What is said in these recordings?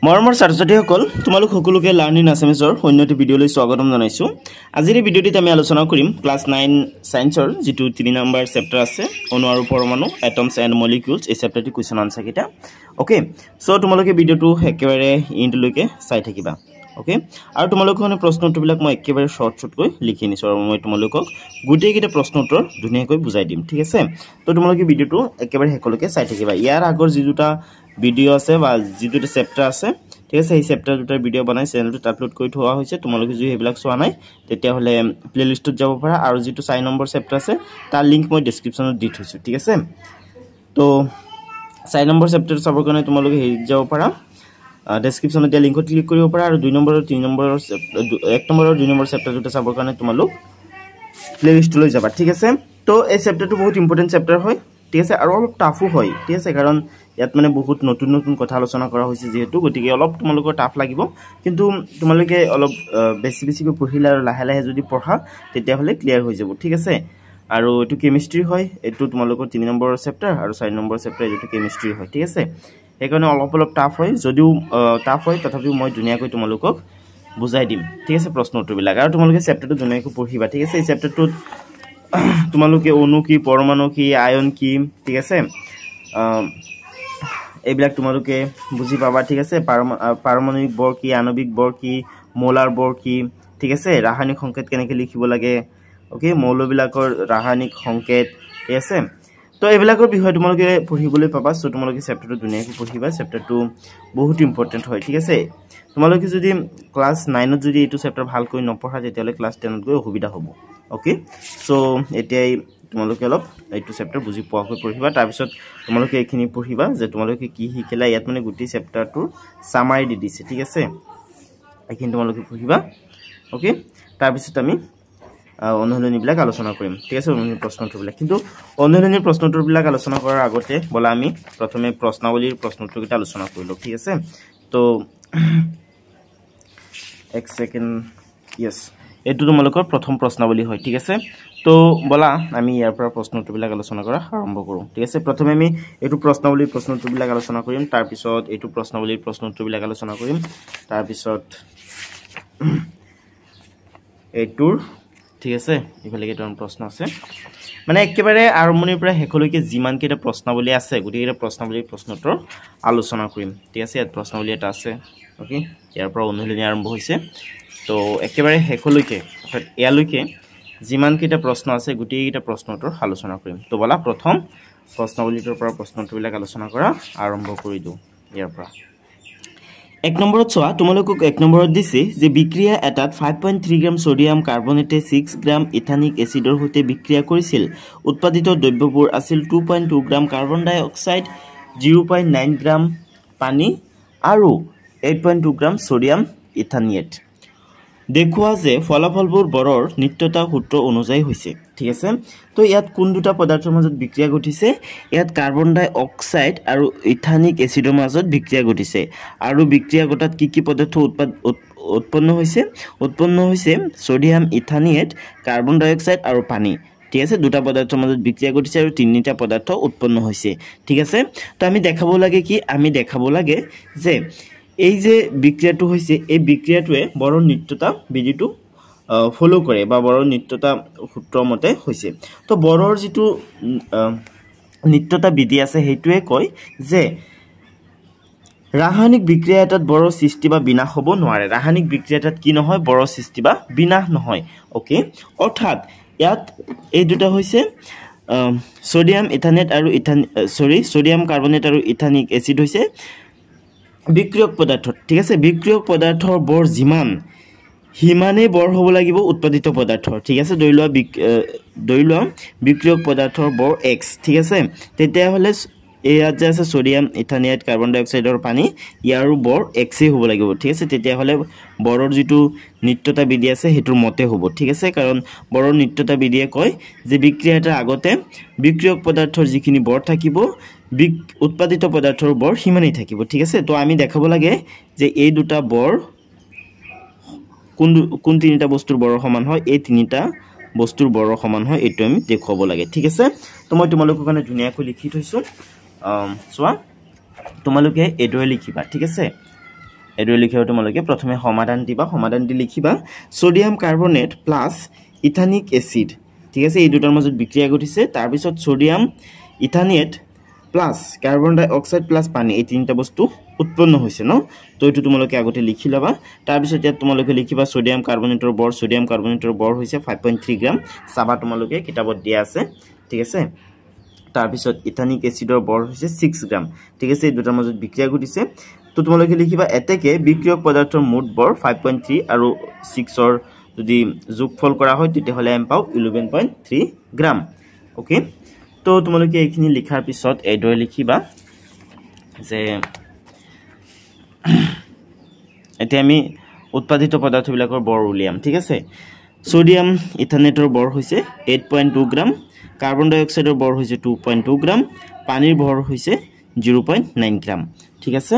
মৰমৰ ছাত্ৰ-ছাত্ৰীসকল তোমালোক সকলোকে লাৰ্নিং আসামিজৰ অন্যটি ভিডিঅলৈ স্বাগতম জনাইছো। আজিৰ এই ভিডিঅ'টিত আমি আলোচনা কৰিম ক্লাছ 9 সায়েন্সৰ যেটো 3 নম্বৰ চেপ্টাৰ আছে অণু আৰু পৰমাণু এটমছ এণ্ড মলিকিউলছ এই চেপ্টাৰটি কোৱেশ্চন আনসাৰ কিটা। ওকে সো তোমালোকে ভিডিঅ'টো একেবাৰে ইনলৈকে চাই থাকিবা। ওকে আৰু তোমালোকৰ কাৰণে প্ৰশ্ন উত্তৰবিলাক মই একেবাৰে শৰ্ট কৈ লিখি নিছো আৰু মই তোমালোকক গুটেই কিটা প্ৰশ্ন উত্তৰ ধুনীয়াকৈ বুজাই দিম। ঠিক আছে তো তোমালোকে ভিডিঅ'টো একেবাৰে হেকলৈকে চাই থাকিবা। ইয়াৰ আগৰ যি দুটা ভিডিঅ' আছে বা যি দুটা চেপ্টাৰ আছে ঠিক আছে এই চেপ্টাৰ দুটাৰ ভিডিঅ' বনাই চেনেলটোত আপলোড কৰি থোৱা হৈছে। তোমালোকে যদি হেবিলাক চোৱা নাই তেতিয়া হলে প্লেলিষ্টত যাব পাৰা আৰু যেটো 4 নম্বৰ চেপ্টাৰ আছে তাৰ লিংক মই ডেসক্ৰিপচনত দি থৈছো। ঠিক আছে তো 4 নম্বৰ চেপ্টাৰ চাবৰ কাৰণে তোমালোকে হেৰিত যাব পাৰা ডেসক্ৰিপচনত দিয়া লিংকত ক্লিক কৰিব পাৰা আৰু 2 নম্বৰ আৰু 3 নম্বৰ 1 নম্বৰ আৰু 2 নম্বৰ চেপ্টাৰ দুটা চাবৰ কাৰণে তোমালোক প্লেলিষ্টলৈ যাবা। ঠিক আছে তো এই চেপ্টাৰটো বহুত ইম্পৰ্টেন্ট চেপ্টাৰ হয়। ঠিক আছে আৰু অলপ টাফো হয়। ঠিক আছে কাৰণ ইয়াত মানে বহুত নতুন নতুন কথা আলোচনা কৰা হৈছে যেহেতু গতিকে অলপ তোমালোকৰ টাফ লাগিব কিন্তু তোমালোকে অলপ বেছিকৈ পঢ়িলে আৰু লাহে লাহে যদি পঢ়া তেতিয়া হলে ক্লিয়াৰ হৈ যাব। ঠিক আছে আৰু এটো কেমিষ্ট্ৰি হয়। এটো তোমালোকৰ 3 নম্বৰ চেপ্টাৰ আৰু 4 নম্বৰ চেপ্টাৰ এটো কেমিষ্ট্ৰি হয়। ঠিক আছে সেইকাৰণে অলপ টাফ হয় যদিও টাফ হয় তথাপিও মই ধুনীয়াকৈ তোমালোকক বুজাই দিম। ঠিক আছে প্ৰশ্ন উত্তৰবিলাক আৰু তোমালোকে চেপ্টাৰটো ধুনীয়াকৈ পঢ়িবা। ঠিক আছে এই চেপ্টাৰটোত তোমালোকে অণু কি পৰমাণু কি আয়ন কি ঠিক আছে এইবিলাক তোমালোকে বুজি পাবা। ঠিক আছে পাৰমাণবিক বৰ কি আণবিক বৰ কি মোলাৰ বৰ কি ঠিক আছে ৰাসায়নিক সংকেত কেনেকৈ লিখিব লাগে ওকে মৌলবিলাকৰ ৰাসায়নিক সংকেত ঠিক আছে তো এইবিলাকৰ বিষয়ে তোমালোকে পঢ়িবলৈ পাবা। সো তোমালোকে চেপ্টাৰটো ধুনীয়াকৈ পঢ়িবা। চেপ্টাৰটো বহুত ইম্পৰ্টেন্ট হয়। ঠিক আছে তোমালোকে যদি ক্লাছ 9 ত যদি এইটো চেপ্টাৰ ভালকৈ নপঢ়া তেতিয়ালে ক্লাছ 10 ত গৈ অসুবিধা হ'ব। ওকে সো এতিয়াই তোমালোকে অলপ এইটো চেপ্টাৰ বুজি পোৱাকৈ পঢ়িবা। তাৰ পিছত তোমালোকে এইখিনি পঢ়িবা যে তোমালোকে কি শিকিলা। ইয়াত মানে গুটি চেপ্টাৰটো সামাৰি দি দিছে। ঠিক আছে এইখিনি তোমালোকে পঢ়িবা। ওকে তাৰ পিছত আমি অনুশীলনীবিলাক আলোচনা কৰিম। ঠিক আছে অনুশীলনী প্ৰশ্ন উত্তৰবিলাক কিন্তু অনুশীলনীৰ প্ৰশ্ন উত্তৰবিলাক আলোচনা কৰাৰ আগতে বলা আমি প্ৰথমে প্ৰশ্নাৱলীৰ প্ৰশ্ন উত্তৰকেইটা আলোচনা কৰি লওঁ। ঠিক আছে তো এক সেকেন্ড यस এটো তোমালোকৰ প্ৰথম প্ৰশ্নাৱলী হয়। ঠিক আছে তো বলা আমি ইয়াৰ পৰা প্ৰশ্ন উত্তৰবিলাক আলোচনা কৰা আৰম্ভ কৰো। ঠিক আছে প্ৰথমে আমি এটো প্ৰশ্নাৱলীৰ প্ৰশ্ন উত্তৰবিলাক আলোচনা কৰিম। তাৰ পিছত এটো প্ৰশ্নাৱলীৰ প্ৰশ্ন উত্তৰবিলাক আলোচনা কৰিম। তাৰ পিছত এটোৰ ঠিক আছে ইফালে কেইটা প্ৰশ্ন আছে মানে একেবাৰে আৰম্ভণিৰ পৰা শেষলৈকে যিমান কেইটা প্ৰশ্নাৱলী আছে গোটেইকেইটা প্ৰশ্নাৱলীৰ প্ৰশ্ন উত্তৰ আলোচনা কৰিম। ঠিক আছে ইয়াত প্ৰশ্নাৱলী এটা আছে ওকে ইয়াৰ পৰা অনুশীলনী আৰম্ভ হৈছে। তো একেবাৰে শেষলৈকে অৰ্থাৎ ইয়ালৈকে যিমান কেইটা প্ৰশ্ন আছে গোটেইকেইটা প্ৰশ্ন উত্তৰ আলোচনা কৰিম। তো বলা প্ৰথম প্ৰশ্নাৱলীটোৰ পৰা প্ৰশ্ন উত্তৰবিলাক আলোচনা কৰা আৰম্ভ কৰি দিওঁ। ইয়াৰ পৰা 1 নম্বৰত চোৱা তোমালোকক 1 নম্বৰত দিছে যে বিক্ৰিয়া এটাত 5.3 গ্ৰাম সোডিয়াম কাৰ্বনেটে 6 গ্ৰাম ইথানিক এসিডৰ সৈতে বিক্ৰিয়া কৰিছিল। উৎপাদিত দ্ৰব্যবোৰ আছিল 2.2 গ্ৰাম কাৰ্বন ডাই অক্সাইড 0.9 গ্ৰাম পানী আৰু 8.2 গ্ৰাম সোডিয়াম ইথানিয়েট। দেখুৱা যে ফলাফলবোৰ বৰৰ নিত্যতা সূত্ৰ অনুযায়ী হৈছে। ঠিক আছে তো ইয়াত কোন দুটা পদাৰ্থৰ মাজত বিক্ৰিয়া ঘটিছে ইয়াত কাৰ্বন ডাই অক্সাইড আৰু ইথানিক এসিডৰ মাজত বিক্ৰিয়া ঘটিছে আৰু বিক্ৰিয়া ঘটাত কি পদাৰ্থ উৎপন্ন হৈছে সোডিয়াম ইথানিয়েট কাৰ্বন ডাই অক্সাইড আৰু পানী। ঠিক আছে দুটা পদাৰ্থৰ মাজত বিক্ৰিয়া ঘটিছে আৰু তিনিটা পদাৰ্থ উৎপন্ন হৈছে। ঠিক আছে তো আমি দেখাব লাগে কি আমি দেখাব লাগে যে এই যে বিক্ৰিয়াটো হৈছে এই বিক্ৰিয়াটোৱে বৰৰ নিত্যতা বিধিটো ফলো কৰে বা বৰৰ নিত্যতা সূত্ৰ মতে হৈছে। তো বৰৰ যেটো নিত্যতা বিধি আছে হেতুৱে কয় যে ৰাসায়নিক বিক্ৰিয়া এটাত বৰৰ সৃষ্টি বা বিনাশ হ'ব নোৱাৰে। ৰাসায়নিক বিক্ৰিয়া এটাত কি নহয় বৰৰ সৃষ্টি বা বিনাশ নহয়। ওকে অৰ্থাৎ ইয়াত এই দুটা হৈছে সোডিয়াম ইথানেট আৰু সোডিয়াম কাৰ্বনেট আৰু ইথানিক এসিড হৈছে বিক্ৰিয়ক পদাৰ্থ। ঠিক আছে বিক্ৰিয়ক পদাৰ্থৰ বৰ যিমান হিমানে বৰ হ'ব লাগিব উৎপাদিত পদাৰ্থৰ। ঠিক আছে ধৰি লোৱা বিক্ৰিয়ক পদাৰ্থৰ বৰ x। ঠিক আছে তেতিয়া হলে ইয়াত যে আছে সোডিয়াম ইথানিয়েট কাৰ্বন ডাই অক্সাইডৰ পানী ইয়াৰো বৰ x হ'ব লাগিব। ঠিক আছে তেতিয়া হলে বৰৰ যেটো নিত্যতা বিধি আছে হেতুৰ মতে হ'ব। ঠিক আছে কাৰণ বৰৰ নিত্যতা বিধিয়ে কয় যে বিক্ৰিয়া এটা আগতে বিক্ৰিয়ক পদাৰ্থৰ যিখিনি বৰ থাকিব উৎপাদিত পদাৰ্থৰ বৰ হিমানেই থাকিব। ঠিক আছে তো আমি দেখাব লাগে যে এই দুটা বৰ কোন তিনিটা বস্তুৰ বৰৰ সমান হয় এই তিনিটা বস্তুৰ বৰৰ সমান হয় এটো আমি দেখুৱাব লাগে। ঠিক আছে তো মই তোমালোকৰ কাৰণে ধুনীয়াকৈ লিখি থৈছো চোৱা তোমালোকে এডৰে লিখিবা। ঠিক আছে এইটো লিখিব তোমালোকে প্ৰথমে সমাধান দিবা সমাধান দি লিখিবা sodium carbonate plus ethanoic acid ঠিক আছে এই দুটাৰ মাজত বিক্ৰিয়া ঘটিছে তাৰ পিছত sodium ethanoate plus carbon dioxide plus পানী এই তিনটা বস্তু উৎপন্ন হৈছে ন তো এটো তোমালোকে আগতে লিখি লবা তাৰ পিছত ইয়াত তোমালোকে লিখিবা সোডিয়াম কাৰ্বনেটৰ বৰ হৈছে 5.3 গ্ৰাম সাবা তোমালোকে কিতাপত দিয়া আছে ঠিক আছে তাৰ পিছত ইথানিক এসিডৰ বৰ হৈছে 6 গ্ৰাম ঠিক আছে এই দুটাৰ মাজত বিক্ৰিয়া ঘটিছে তো তোমালোকে লিখিবা এতেকে বিক্ৰিয়ক পদাৰ্থৰ মুঠ বৰ 5.3 আৰু 6 ৰ যদি যোগফল কৰা হয় তেতিয়াহলে এম পাও 11.3 গ্ৰাম ওকে তো তোমালোকে এইখিনি লিখাৰ পিছত এইদৰে লিখিবা যে এতিয়া আমি উৎপাদিত পদাৰ্থবিলাকৰ বৰ উলিয়াম ঠিক আছে সোডিয়াম ইথানেটৰ বৰ হৈছে 8.2 গ্ৰাম কাৰ্বন ডাই অক্সাইডৰ বৰ হৈছে 2.2 গ্ৰাম পানীৰ বৰ হৈছে 0.9 গ্ৰাম ঠিক আছে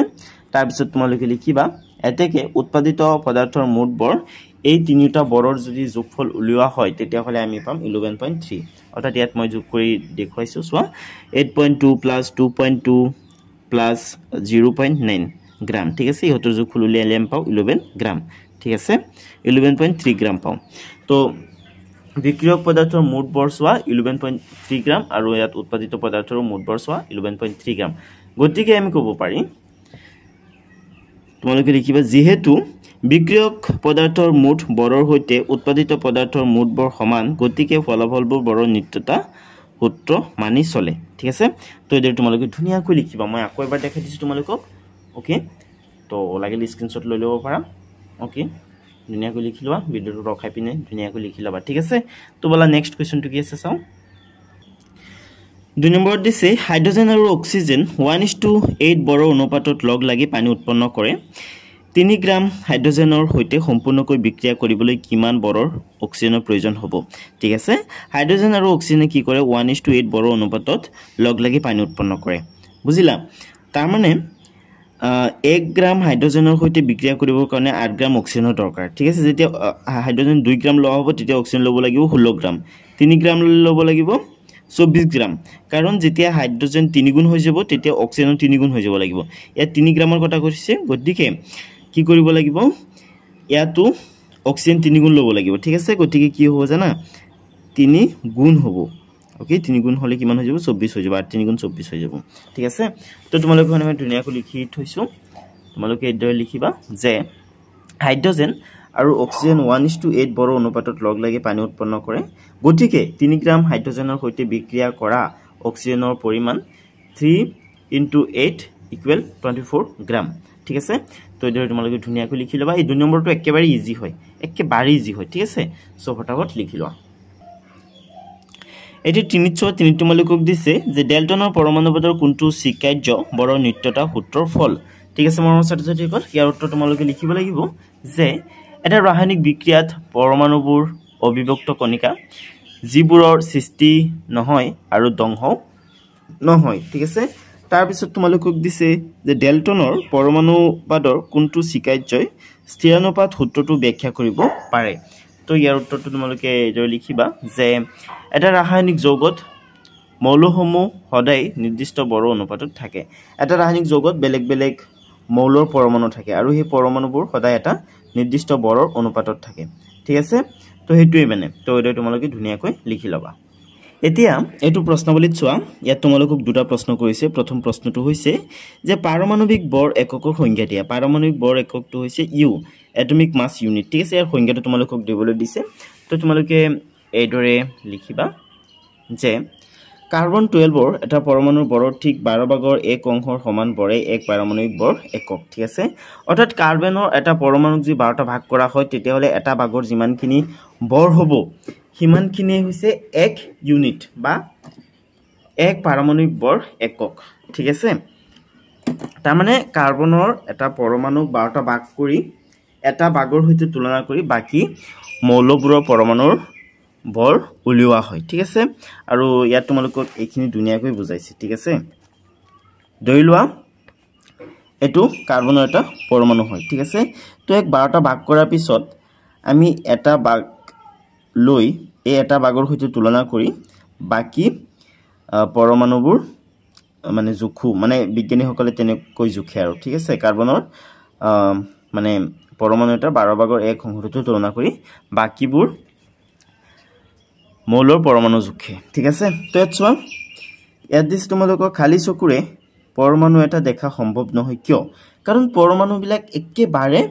তাৰ পিছত তোমালোকে লিখিবা এতেকে উৎপাদিত পদাৰ্থৰ মুঠ বৰ এই তিনিটা বৰৰ যদি যোগফল উলিওৱা হয় তেতিয়াহলে আমি পাম 11.3 অৰ্থাৎ ইয়াত মই যোগ কৰি দেখুৱাইছো সোৱা 8.2 প্লাস 2.2 প্লাস 0.9 গ্ৰাম ঠিক আছে ইহতৰ যোগফল উলিয়ালে আমি পাও 11 গ্ৰাম ঠিক আছে 11.3 গ্ৰাম পাও তো বিক্ৰিয়ক পদাৰ্থৰ মুঠ বৰ সোৱা 11.3 গ্ৰাম আৰু ইয়াত উৎপাদিত পদাৰ্থৰ মুঠ বৰ সোৱা 11.3 গ্ৰাম গতিকে আমি ক'ব পাৰি তোমালোকে লিখিবা যেহেতু বিক্ৰিয়ক পদাৰ্থৰ মুঠ বৰৰ হৈতে উৎপাদিত পদাৰ্থৰ মুঠ বৰ সমান গতিকে ফলাফলবোৰ বৰৰ নিত্যতা সূত্ৰ মানি চলে ঠিক আছে তো এদেৰ তোমালোকে ধুনিয়াকৈ লিখিবা মই আকৌ এবাৰ দেখাই দিছো তোমালোকক ওকে তো লাগিলে স্ক্ৰিনশ্বট লৈ লব পাৰা ওকে ধুনিয়াকৈ লিখি লোৱা ভিডিওটো ৰখাই পিনে ধুনিয়াকৈ লিখি লবা ঠিক আছে তো বলা নেক্সট কোৱেশ্চনটো কি আছে চাও 2 নম্বৰ দিছে হাইড্ৰোজেন আৰু অক্সিজেন 1:8 বৰৰ অনুপাতত লগ লাগি পানী উৎপন্ন কৰে 3 গ্ৰাম হাইড্ৰোজেনৰ হৈতে সম্পূৰ্ণকৈ বিক্ৰিয়া কৰিবলৈ কিমান বৰৰ অক্সিজেনৰ প্ৰয়োজন হ'ব ঠিক আছে হাইড্ৰোজেন আৰু অক্সিজেনে কি কৰে 1:8 বৰৰ অনুপাতত লগ লাগি পানী উৎপন্ন কৰে বুজিলা তাৰ মানে 1 গ্ৰাম হাইড্ৰোজেনৰ হৈতে বিক্ৰিয়া কৰিবৰ কাৰণে 8 গ্ৰাম অক্সিজেনৰ দৰকাৰ ঠিক আছে যেতিয়া হাইড্ৰোজেন 2 গ্ৰাম লোৱা হ'ব তেতিয়া অক্সিজেন ল'ব লাগিব 16 গ্ৰাম 3 গ্ৰাম ল'ব লাগিব 24 গ্ৰাম কাৰণ যেতিয়া হাইড্ৰোজেন 3 গুণ হৈ যাব তেতিয়া অক্সিজেন 3 গুণ হৈ যাব লাগিব ইয়াত 3 গ্ৰামৰ কথা কৈছে গতিকে কি কৰিব লাগিব ইয়াতো অক্সিজেন 3 গুণ ল'ব লাগিব ঠিক আছে গতিকে কি হ'ব জানা 3 গুণ হ'ব ওকে 3 গুণ হলে কিমান হৈ যাব 24 হৈ যাব আর 3 গুণ 24 হৈ যাব ঠিক আছে তো তোমালোকে মানে ধুনিয়াকৈ লিখি থৈছো তোমালোকে এদৰে লিখিবা যে হাইড্ৰোজেন আৰু অক্সিজেন 1:8 বৰৰ অনুপাতত লগ লাগি পানী উৎপন্ন কৰে গতিকে 3 গ্ৰাম হাইড্ৰোজেনৰ হৈতে বিক্ৰিয়া কৰা অক্সিজেনৰ পৰিমাণ 3 * 8 = 24 গ্ৰাম ঠিক আছে তো এদৰে তোমালোকে ধুনিয়াকৈ লিখি লবা এই 2 নম্বৰটো একেবাৰে ইজি হয় ঠিক আছে সো ফটাফট লিখি লোৱা এটি তিনি তোমালোকক দিছে যে ডেল্টনৰ পৰমাণুবাদৰ কোনটো স্বীকাৰ্য বৰৰ নিত্যতা সূত্ৰৰ ফল ঠিক আছে মৰমৰ ছাত্ৰছাত্ৰীসকল ইয়াৰ উত্তৰ তোমালোকে লিখিব লাগিব যে এটা ৰাসায়নিক বিক্ৰিয়াত পৰমাণুবোৰ অবিভক্ত কণিকা যিবোৰৰ সৃষ্টি নহয় আৰু ধ্বংস নহয় ঠিক আছে তাৰ পিছত তোমালোকক দিছে যে ডেল্টনৰ পৰমাণুবাদৰ কোনটো স্বীকাৰ্যই স্থিৰানুপাত সূত্ৰটো ব্যাখ্যা কৰিব পাৰে তো ইয়াৰ উত্তৰটো তোমালোকে লিখিবা যে এটা ৰাসায়নিক যৌগত মৌলসমূহ সদায় নিৰ্দিষ্ট বৰ অনুপাতত থাকে এটা ৰাসায়নিক যৌগত বেলেগ বেলেগ মৌলৰ পৰমাণু থাকে আৰু সেই পৰমাণুবোৰ সদায় এটা নিৰ্দিষ্ট বৰৰ অনুপাতত থাকে ঠিক আছে তো হেতুৱে মানে তো এটা তোমালোকে ধুনিয়াকৈ লিখি লবা এতিয়া এটো প্ৰশ্নাৱলীত চোৱা ইয়াত তোমালোকক দুটা প্ৰশ্ন কৰিছে প্ৰথম প্ৰশ্নটো হৈছে যে পাৰমাণবিক বৰ এককৰ সংজ্ঞা দিয়া পাৰমাণবিক বৰ এককটো হৈছে ইউ এটমিক মাছ ইউনিট ঠিক আছে ইয়াৰ সংজ্ঞাটো তোমালোকক দিবলৈ দিছে তো তোমালোকে এইদৰে লিখিবা যে কাৰ্বন 12 এটা পৰমাণুৰ বৰৰ ঠিক 12 ভাগৰ 1 অংশৰ সমান বৰে এক পাৰমাণবিক বৰ একক ঠিক আছে অৰ্থাৎ কাৰ্বনৰ এটা পৰমাণুক যদি 12টা ভাগ কৰা হয় তেতিয়াহলে এটা ভাগৰ যিমানখিনি বৰ হ'ব হিমানখিনি হৈছে 1 ইউনিট বা এক পাৰমাণবিক বৰ একক ঠিক আছে তাৰ মানে কাৰ্বনৰ এটা পৰমাণুক 12টা ভাগ কৰি এটা ভাগৰ হৈতে তুলনা কৰি বাকি মৌলবোৰৰ পৰমাণুৰ বৰ উলিওৱা হয় ঠিক আছে আৰু ইয়াত তোমালোকক এইখিনি ধুনিয়াকৈ বুজাইছে ঠিক আছে ধৰি লোৱা এটো কাৰ্বনৰ এটা পৰমাণু হয় ঠিক আছে তো এক 12টা ভাগ কৰাৰ পিছত আমি এটা ভাগ লৈ এই এটা ভাগৰ হৈতে তুলনা কৰি বাকি পৰমাণুবোৰ মানে জুখু মানে বিজ্ঞানীসকলে তেনেকৈ জুখে আৰু ঠিক আছে কাৰ্বনৰ মানে পৰমাণু এটাৰ 12 ভাগৰ 1 অংশটো তুলনা কৰি বাকিবোৰ মৌলৰ পৰমাণু জোখে ঠিক আছে তো ইয়াত চোৱা ইয়াত দিছ তোমালোকক খালি চকুৰে পৰমাণু এটা দেখা সম্ভৱ নহয় কিয় কাৰণ পৰমাণুবিলাক একেবাৰে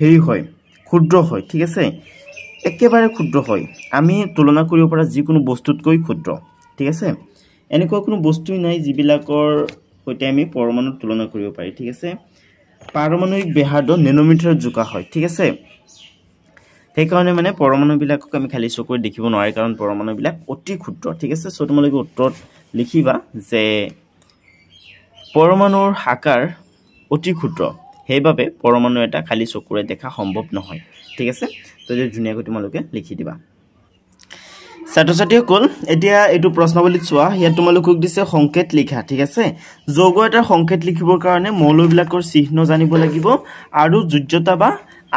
হেৰি হয় ক্ষুদ্ৰ হয় ঠিক আছে একেবাৰে ক্ষুদ্ৰ হয় আমি তুলনা কৰিব পৰা যিকোনো বস্তুতকৈ ক্ষুদ্ৰ ঠিক আছে এনেকুৱা কোনো বস্তুই নাই যিবিলাকৰ সৈতে আমি পৰমাণু তুলনা কৰিব পাৰি ঠিক আছে পাৰমাণবিক ব্যাসাৰ্ধ নেনোমিটাৰত জোকা হয় ঠিক আছে সেই কাৰণে মানে পৰমাণুবিলাকক আমি খালি চকুৰে দেখিব নোৱাৰি কাৰণ পৰমাণুবিলাক অতি ক্ষুদ্ৰ ঠিক আছে সো তোমালোকে উত্তৰত লিখিবা যে পৰমাণুৰ আকাৰ অতি ক্ষুদ্ৰ সেইবাবে পৰমাণু এটা খালি চকুৰে দেখা সম্ভৱ নহয় ঠিক আছে তো এই ধুনিয়াকৈ তোমালোকে লিখি দিবা ছাত্ৰ-ছাত্ৰীসকল এতিয়া এইটো প্ৰশ্নাৱলীত চোৱা ইয়াত তোমালোকক দিছে সংকেত লিখা ঠিক আছে যৌগ এটাৰ সংকেত লিখিবৰ কাৰণে মৌলবিলাকৰ চিহ্ন জানিব লাগিব আৰু যোজ্যতা বা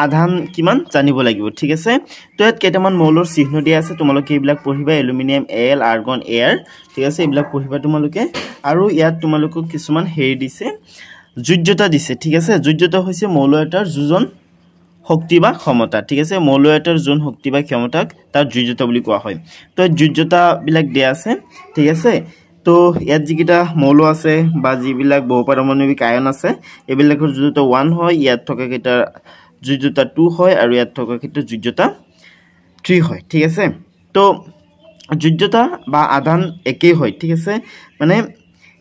আধান কিমান জানিব লাগিব ঠিক আছে তো ইয়াত কেইটামান মৌলৰ চিহ্ন দিয়া আছে তোমালোকে এইবিলাক পঢ়িবা এলুমিনিয়াম এল আৰ্গন এয়াৰ ঠিক আছে এইবিলাক পঢ়িবা তোমালোকে আৰু ইয়াত তোমালোকক কিছুমান হেৰি দিছে যোজ্যতা দিছে ঠিক আছে যোজ্যতা হৈছে মৌল এটাৰ যোজন শক্তি বা ক্ষমতা ঠিক আছে মৌল এটাৰ যোন শক্তি বা ক্ষমতাক তাৰ যোজ্যতা বুলি কোৱা হয় তো যোজ্যতা বিলাক দিয়া আছে ঠিক আছে তো ইয়াত যিকিটা মৌল আছে বা যিবিলাক বহুপাৰমাণবিক আয়ন আছে এবিলাকৰ যোজ্যতা 1 হয় ইয়াত থকা কিটা যোজ্যতা 2 হয় আৰু ইয়াত থকা কিটা যোজ্যতা 3 হয় ঠিক আছে তো যোজ্যতা বা আধান একেই হয় ঠিক আছে মানে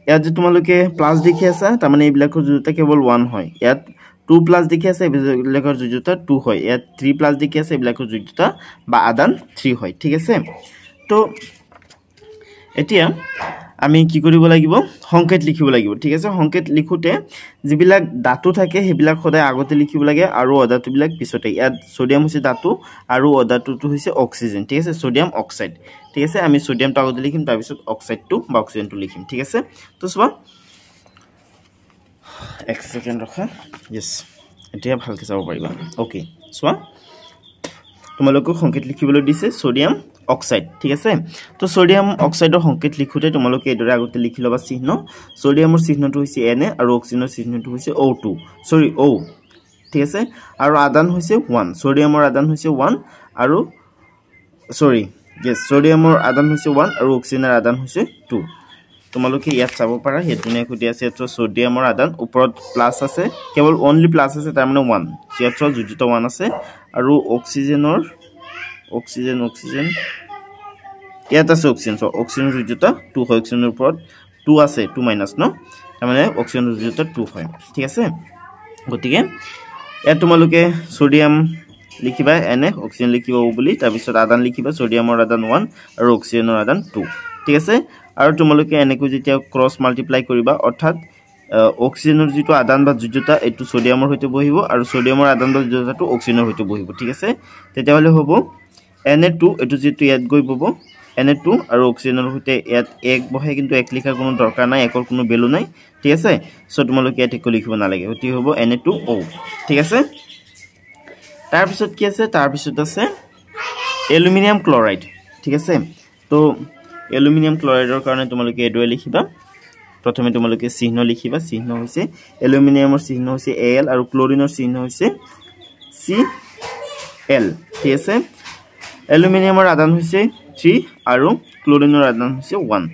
ইয়াত যে তোমালোকে প্লাস দেখি আছে তাৰ মানে এবিলাকৰ যোজ্যতা কেৱল 1 হয় ইয়াত 2 প্লাস দেখি আছে এবিলাকৰ যোজ্যতা 2 হয় ইয়াত 3 প্লাস দেখি আছে এবিলাকৰ যোজ্যতা বা আদান 3 হয় ঠিক আছে তো এতিয়া আমি কি কৰিব লাগিব সংকেত লিখিব লাগিব ঠিক আছে সংকেত লিখোতে যিবিলাক ধাতু থাকে হেবিলাক সদায় আগতে লিখিব লাগে আৰু অধাতুবিলাক পিছতে ইয়াত সোডিয়াম হৈছে ধাতু আৰু অধাতুটো হৈছে অক্সিজেন ঠিক আছে সোডিয়াম অক্সাইড ঠিক আছে আমি সোডিয়ামটো আগতে লিখিম তাৰ পিছত অক্সাইডটো বা অক্সিজেনটো লিখিম ঠিক আছে তো চোৱা এক সেকেন্ড ৰখা यस এতিয়া ভালকৈ চাব পাৰিবা ওকে চোৱা তোমালোকক সংকেত লিখিবলৈ দিছে সোডিয়াম অক্সাইড ঠিক আছে তো সোডিয়াম অক্সাইডৰ সংকেত লিখোতে তোমালোকে এদৰে আগতে লিখি লবা চিহ্ন সোডিয়ামৰ চিহ্নটো হৈছে Na আৰু অক্সিজেনৰ চিহ্নটো হৈছে O2 সৰি O ঠিক আছে আৰু আদান হৈছে 1 সোডিয়ামৰ আদান হৈছে 1 আৰু সৰি yes সোডিয়ামৰ আদান হৈছে 1 আৰু অক্সিজেনৰ আদান হৈছে 2 তোমালোকে ইয়াত চাব পাৰা হেতুনে খুদি আছে তো সোডিয়ামৰ আদান ওপৰত প্লাস আছে কেৱল অনলি প্লাস আছে তাৰ মানে 1 ইয়াত যোজ্যতা 1 আছে আৰু অক্সিজেনৰ অক্সিজেন ইয়াত আছে অক্সিজেন সো অক্সিজেনৰ যোজ্যতা 2 হয় অক্সিজেনৰ ওপৰত 2 আছে 2 মাইনাস ন তাৰ মানে অক্সিজেনৰ যোজ্যতা 2 হয় ঠিক আছে গতিকে ইয়াত তোমালোকে সোডিয়াম লিখিবা Na অক্সিজেন লিখিবা O বুলি তাৰ পিছত আদান লিখিবা সোডিয়ামৰ আদান 1 আৰু অক্সিজেনৰ আদান 2 ঠিক আছে আৰু তোমালোকে এনেকৈ যেতিয়া ক্ৰস মাল্টিপ্লাই কৰিবা অৰ্থাৎ অক্সিজেনৰ যেটো আদান বা যোজ্যতা এটো সোডিয়ামৰ হৈতে বহিব আৰু সোডিয়ামৰ আদান বা যোজ্যতাটো অক্সিজেনৰ হৈতে বহিব ঠিক আছে তেতিয়া হলে হ'ব Na2 এটো যেটো ইয়াত গৈ বব Na2 আৰু অক্সিজেনৰ হৈতে ইয়াত 1 বহে কিন্তু 1 লিখাৰ কোনো দৰকাৰ নাই একৰ কোনো ভ্যালু নাই ঠিক আছে সো তোমালোকে ইয়াত একো লিখিব নালাগে অতি হ'ব Na2O ঠিক আছে তাৰ পিছত কি আছে তাৰ পিছত আছে এলুমিনিয়াম ক্লোৰাইড ঠিক আছে তো এলুমিনিয়াম ক্লোৰাইডৰ কাৰণে তোমালোকে এডৰে লিখিবা প্ৰথমে তোমালোকে চিহ্ন লিখিবা চিহ্ন হৈছে এলুমিনিয়ামৰ চিহ্ন হৈছে Al আৰু ক্লোৰিনৰ চিহ্ন হৈছে Cl ঠিক আছে এলুমিনিয়ামৰ আদান হৈছে 3 আৰু ক্লোৰিনৰ আদান হৈছে 1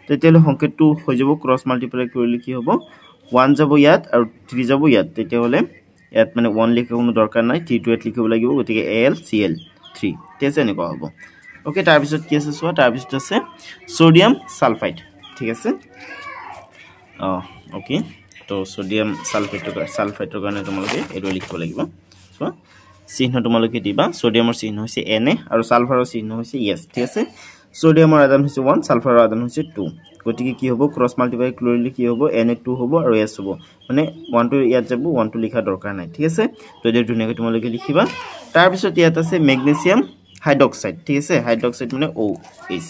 তেতিয়ালে সংকেতটো হৈ যাব ক্ৰস মাল্টিপ্লাই কৰিলে কি হ'ব 1 যাব ইয়াত আৰু 3 যাব ইয়াত তেতিয়ালে ইয়াত মানে 1 লিখা কোনো দৰকাৰ নাই 3 টো ইয়াত লিখিব লাগিব গতিকে AlCl3 ঠিক আছে এনেকুৱা হ'ব ওকে তাৰ পিছত কি আছে সোৱা তাৰ পিছত আছে সোডিয়াম সালফাইড ঠিক আছে ওকে তো সোডিয়াম সালফাইডৰ কাৰণে তোমালোকে এটো লিখিব লাগিব সোৱা চিহ্ন তোমালোকে দিবা সোডিয়ামৰ চিহ্ন হৈছে Na আৰু সালফাৰৰ চিহ্ন হৈছে S ঠিক আছে সোডিয়ামৰ আদান হৈছে 1 সালফাৰৰ আদান হৈছে 2 গতিকে কি হ'ব ক্ৰস মাল্টিপ্লাই কৰিলে কি হ'ব Na2 হ'ব আৰু S হ'ব মানে 1 টো ইয়াত যাব 1 টো লিখা দৰকাৰ নাই ঠিক আছে তো এটো ধুনিয়াকৈ তোমালোকে লিখিবা তাৰ পিছত ইয়াত আছে ম্যাগনেসিয়াম হাইড্ৰক্সাইড ঠিক আছে হাইড্ৰক্সাইড মানে OH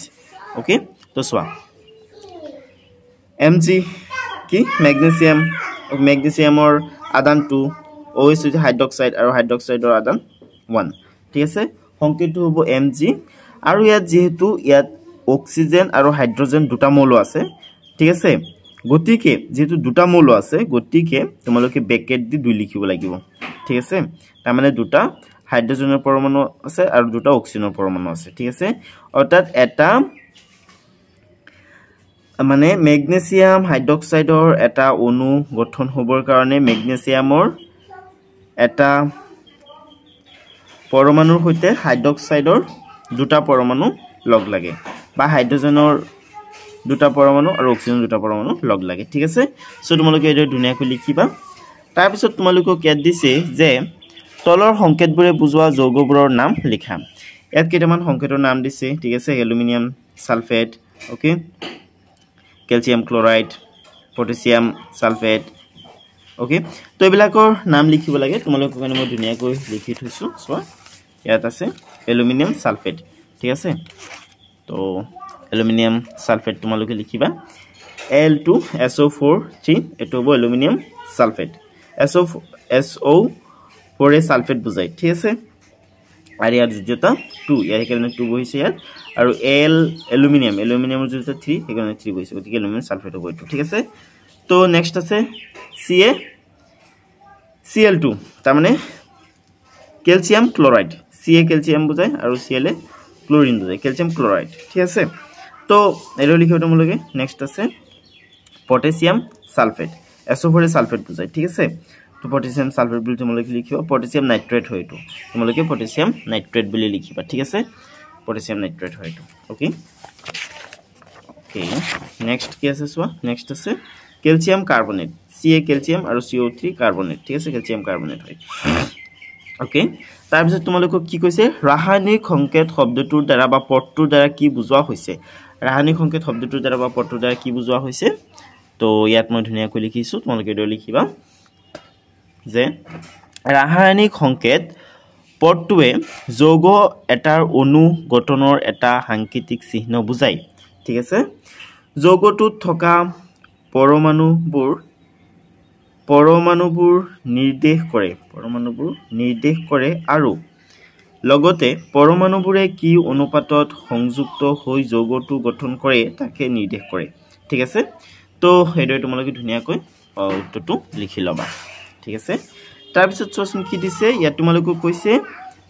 ওকে তো সোৱা Mg কি ম্যাগনেসিয়ামৰ আদান 2 OH হৈছে হাইড্ৰক্সাইড আৰু হাইড্ৰক্সাইডৰ আদান 1 ঠিক আছে সংকেতটো হ'ব Mg আৰু ইয়াত যেহেতু ইয়াত অক্সিজেন আৰু হাইড্ৰজেন দুটা মৌল আছে ঠিক আছে গতিকে যেহেতু দুটা মৌল আছে গতিকে তোমালোকে ব্ৰেকেট দি 2 লিখিব লাগিব ঠিক আছে তাৰ মানে দুটা হাইড্ৰোজেনৰ পৰমাণু আছে আৰু দুটা অক্সিজেনৰ পৰমাণু আছে ঠিক আছে অৰ্থাৎ এটা মানে মেগনেছিয়াম হাইড্ৰক্সাইডৰ এটা অণু গঠন হ'বৰ কাৰণে মেগনেছিয়ামৰ এটা পৰমাণুৰ সৈতে হাইড্ৰক্সাইডৰ দুটা পৰমাণু লগ লাগে বা হাইড্ৰোজেনৰ দুটা পৰমাণু আৰু অক্সিজেনৰ দুটা পৰমাণু লগ লাগে ঠিক আছে সো তোমালোকে এটা ধুনীয়াকৈ লিখিবা তাৰ পিছত তোমালোকক ইয়াত দিছে যে তলৰ সংকেতবোৰে বুজোৱা যৌগবোৰৰ নাম লিখা ইয়াত কেইটামান সংকেতৰ নাম দিছে ঠিক আছে aluminium sulphate okay calcium chloride potassium sulphate okay তো এবিলাকৰ নাম লিখিব লাগে তোমালোকৰ কাৰণে মই ধুনীয়াকৈ লিখি থৈছো সো ইয়াত আছে এলুমিনিয়াম সালফেট ঠিক আছে তো এলুমিনিয়াম সালফেট তোমালোকে লিখিবা Al2SO4 এটো হ'ব এলুমিনিয়াম সালফেট SO4 এ সালফেট বুজাই ঠিক আছে আৰু ইয়াৰ যোজ্যতা 2 ইয়াৰ কাৰণে 2 বহিছে ইয়াত আৰু এলুমিনিয়ামৰ যোজ্যতা 3 সেইকাৰণে 3 বহিছে গতিকে এলুমিনিয়াম সালফেট হ'ব এটো ঠিক আছে তো নেক্সট আছে Cl2 তাৰ মানে ক্যালসিয়াম ক্লোৰাইড Ca ক্যালসিয়াম বুজায় আৰু Cl ক্লোরিন বুজায় ক্যালসিয়াম ক্লোরাইড ঠিক আছে তো এটো লিখিব তোমালোকে নেক্সট আছে পটাসিয়াম সালফেট SO4 সালফেট বুজায় ঠিক আছে তো পটাসিয়াম সালফেট বুলি তোমালোকে লিখিবা পটাসিয়াম নাইট্রেট হয় এটো তোমালোকে পটাসিয়াম নাইট্রেট বুলি লিখিবা ঠিক আছে পটাসিয়াম নাইট্রেট হয় এটো ওকে ওকে নেক্সট কি আছে সোৱা নেক্সট আছে ক্যালসিয়াম কাৰ্বনেট Ca ক্যালসিয়াম আৰু CO3 কাৰ্বনেট ঠিক আছে ক্যালসিয়াম কাৰ্বনেট হয় ওকে তাৰ পিছত তোমালোকক কি কৈছে ৰাসায়নিক সংকেত শব্দটোৰ দ্বাৰা বা পদটোৰ দ্বাৰা কি বুজোৱা হৈছে ৰাসায়নিক সংকেত শব্দটোৰ দ্বাৰা বা পদটোৰ দ্বাৰা কি বুজোৱা হৈছে তো ইয়াত মই ধুনীয়াকৈ লিখিছো তোমালোকে এটো লিখিবা যে ৰাসায়নিক সংকেত পদটোৱে যৌগ এটাৰ অণু গঠনৰ এটা সাংকেতিক চিহ্ন বুজায় ঠিক আছে যৌগটোত থকা পৰমাণুবোৰ নিৰ্দেশ কৰে আৰু লগতে পৰমাণুবোৰে কি অনুপাতত সংযুক্ত হৈ যৌগটো গঠন কৰে তাকে নিৰ্দেশ কৰে ঠিক আছে তো হেডে তোমালোকে ধুনীয়াকৈ উত্তৰটো লিখি লবা ঠিক আছে তাৰ পিছত চোৱাচোন কি দিছে ইয়াত তোমালোকক কৈছে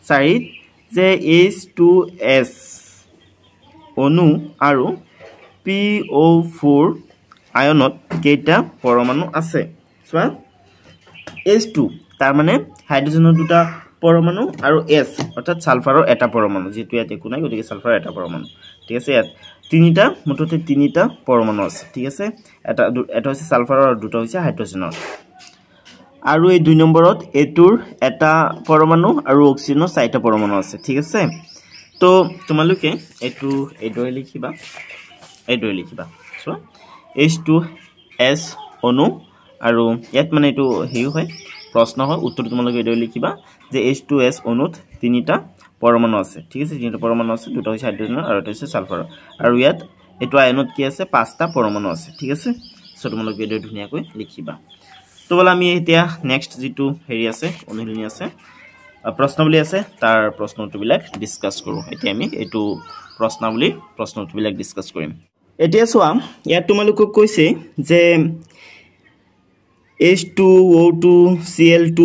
4 যে H2S অণু আৰু PO4 আয়নত কেইটা পৰমাণু আছে চোৱা H2 তাৰ মানে হাইড্ৰোজেনৰ দুটা পৰমাণু আৰু S অৰ্থাৎ সালফাৰৰ এটা পৰমাণু যেটো ইয়াত একো নাই গতিকে সালফাৰৰ এটা পৰমাণু ঠিক আছে ইয়াত তিনিটা মুঠতে তিনিটা পৰমাণু আছে ঠিক আছে এটা হৈছে সালফাৰৰ আৰু দুটা হৈছে হাইড্ৰোজেনৰ আৰু এই 2 নম্বৰত এটোৰ এটা পৰমাণু আৰু অক্সিজেনৰ 4টা পৰমাণু আছে ঠিক আছে তো তোমালোকে এইটোৰে লিখিবা সো H2S অণু আৰু ইয়াত মানে এটো হেই হয় প্ৰশ্ন হয় উত্তৰ তোমালোকে এইটোৰে লিখিবা যে H2S অণুত তিনিটা পৰমাণু আছে ঠিক আছে তিনিটা পৰমাণু আছে দুটা হৈছে হাইড্ৰোজেনৰ আৰু এটা হৈছে সালফাৰৰ আৰু ইয়াত এটো আয়নত কি আছে 5টা পৰমাণু আছে ঠিক আছে সো তোমালোকে এইটো ধুনীয়াকৈ লিখিবা তো বলা আমি এতিয়া নেক্সট যেটো হেৰি আছে অনুলিনি আছে প্ৰশ্নাৱলী আছে তাৰ প্ৰশ্ন উত্তৰবিলাক ডিসকাস কৰো এতিয়া আমি এটো প্ৰশ্ন উত্তৰবিলাক ডিসকাস কৰিম এতিয়া সোৱা ইয়াত তোমালোকক কৈছে যে H2O2 Cl2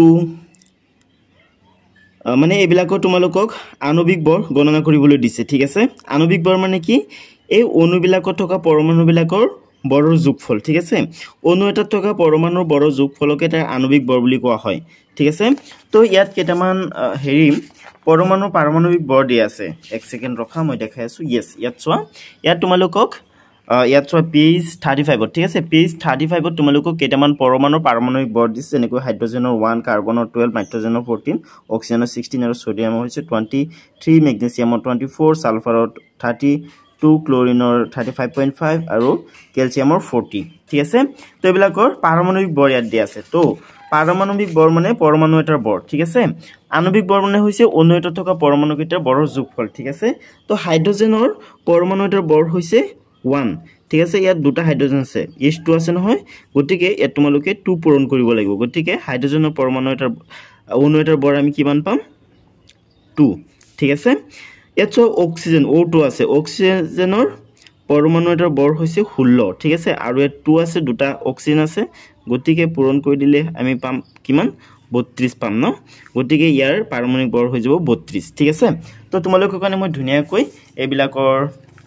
মানে এবিলাকৰ তোমালোকক আণবিক বল গণনা কৰিবলৈ দিছে ঠিক আছে আণবিক বল মানে কি এই অণুবিলাকত থকা পৰমাণুবিলাকৰ বৰৰ যোগফল ঠিক আছে অণু এটাত থকা পৰমাণুৰ বৰৰ যোগফলকে তাৰ আণবিক বল বুলি কোৱা হয় ঠিক আছে তো ইয়াত কেইটামান হেৰি পৰমাণুৰ পাৰমাণবিক বৰ দি আছে এক সেকেন্ড ৰখা মই দেখাই আছো ইয়েস ইয়াত চোৱা ইয়াত তোমালোকক ইয়াত চোৱা পেজ 35 ঠিক আছে পেজ 35 ত তোমালোকক কেইটামান পৰমাণুৰ পাৰমাণবিক বৰ দিছে এনেকৈ হাইড্ৰোজেনৰ 1 কাৰ্বনৰ 12 নাইট্ৰোজেনৰ 14 অক্সিজেনৰ 16 আৰু সোডিয়ামৰ হৈছে 23 মেগনেছিয়ামৰ 24 সালফাৰৰ 32 ক্লোৰিনৰ 35.5 আৰু ক্যালসিয়ামৰ 40 ঠিক আছে তো এবিলাকৰ পাৰমাণবিক বৰ ইয়াত দি আছে তো পাৰমাণবিক বৰ মানে পৰমাণু এটাৰ বৰ ঠিক আছে আণবিক বৰ মানে হৈছে অণু এটাত থকা পৰমাণু কেইটাৰ বৰৰ যোগফল ঠিক আছে তো হাইড্ৰোজেনৰ পৰমাণু এটাৰ বৰ হৈছে 1 ঠিক আছে ইয়াত দুটা হাইড্ৰোজেন আছে H2 আছে নহয় গতিকে ইয়াত তোমালোকে 2 পূৰণ কৰিব লাগিব গতিকে হাইড্ৰোজেনৰ পৰমাণু এটাৰ অণু এটাৰ বৰ আমি কিমান পাম 2 ঠিক আছে ইয়াত অক্সিজেন O2 আছে অক্সিজেনৰ পৰমাণু এটাৰ বৰ হৈছে 16 ঠিক আছে আৰু ইয়াত 2 আছে দুটা অক্সিজেন আছে গতিকে পূৰণ কৰি দিলে আমি পাম কিমান 32 পাম ন গতিকে ইয়াৰ পাৰমাণবিক ভৰ হৈ যাব 32 ঠিক আছে তো তোমালোকৰ কাৰণে মই ধুনিয়াকৈ এইবিলাকৰ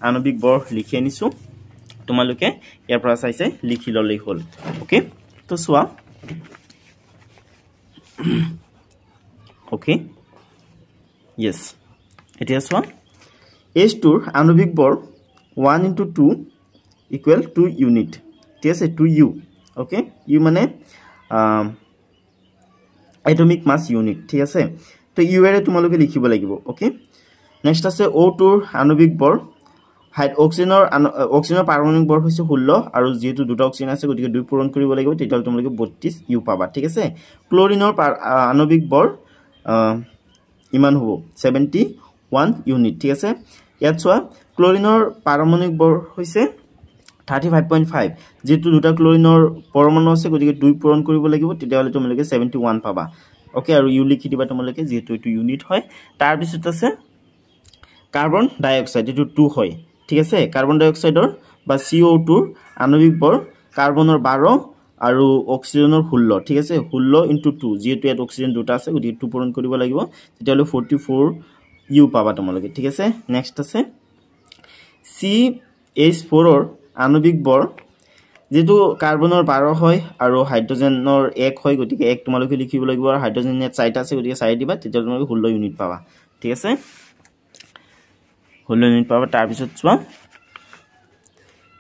আণবিক ভৰ লিখি আনিছো তোমালোকে ইয়াৰ পৰা চাইছে লিখি ললেই হ'ল ওকে তো সোৱা ওকে yes এতিয়া সোৱা H2 ৰ আণবিক ভৰ 1 into 2 equal to unit ঠিক আছে 2u ওকে u মানে atomic mass unit ঠিক আছে তো u এৰে তোমালোকে লিখিব লাগিব ওকে নেক্সট আছে O2 ৰ আণবিক ভৰ অক্সিজেনৰ পাৰমাণবিক ভৰ হৈছে 16 আৰু যেহেতু দুটা অক্সিজেন আছে গতিকে দুই পূৰণ কৰিব লাগিব তেতিয়া তোমালোকে 32 u পাবা ঠিক আছে ক্লোৰিনৰ আণবিক ভৰ ইমান হ'ব 71 ইউনিট ঠিক আছে ইয়াত চোৱা ক্লোৰিনৰ পাৰমাণবিক ভৰ হৈছে 35.5 যেহেতু দুটা ক্লোৰিনৰ পৰমাণু আছে গতিকে দুই পূৰণ কৰিব লাগিব তেতিয়া হলে তোমালোকে 71 পাবা ওকে আৰু ইউ লিখি দিবা তোমালোকে যেহেতু এটো ইউনিট হয় তাৰ পিছত আছে কাৰ্বন ডাই অক্সাইড এটো 2 হয় ঠিক আছে কাৰ্বন ডাই অক্সাইডৰ বা CO2 ৰ আণবিক ভৰ কাৰ্বনৰ 12 আৰু অক্সিজেনৰ 16 ঠিক আছে 16 * 2 যেহেতু ইয়াত অক্সিজেন দুটা আছে গতিকে 2 পূৰণ কৰিব লাগিব তেতিয়া হলে 44 ইউ পাবা তোমালোকে ঠিক আছে নেক্সট আছে CH4 ৰ আণবিক ভৰ যেহেতু কাৰ্বনৰ 12 হয় আৰু হাইড্ৰোজেনৰ 1 হয় গতিকে 1 তোমালোকে লিখিব লাগিব আৰু হাইড্ৰোজেনৰ 4টা আছে গতিকে 4 দিবা তেতিয়া তোমালোকে 16 ইউনিট পাবা ঠিক আছে 16 ইউনিট পাবা তাৰ পিছত চোৱা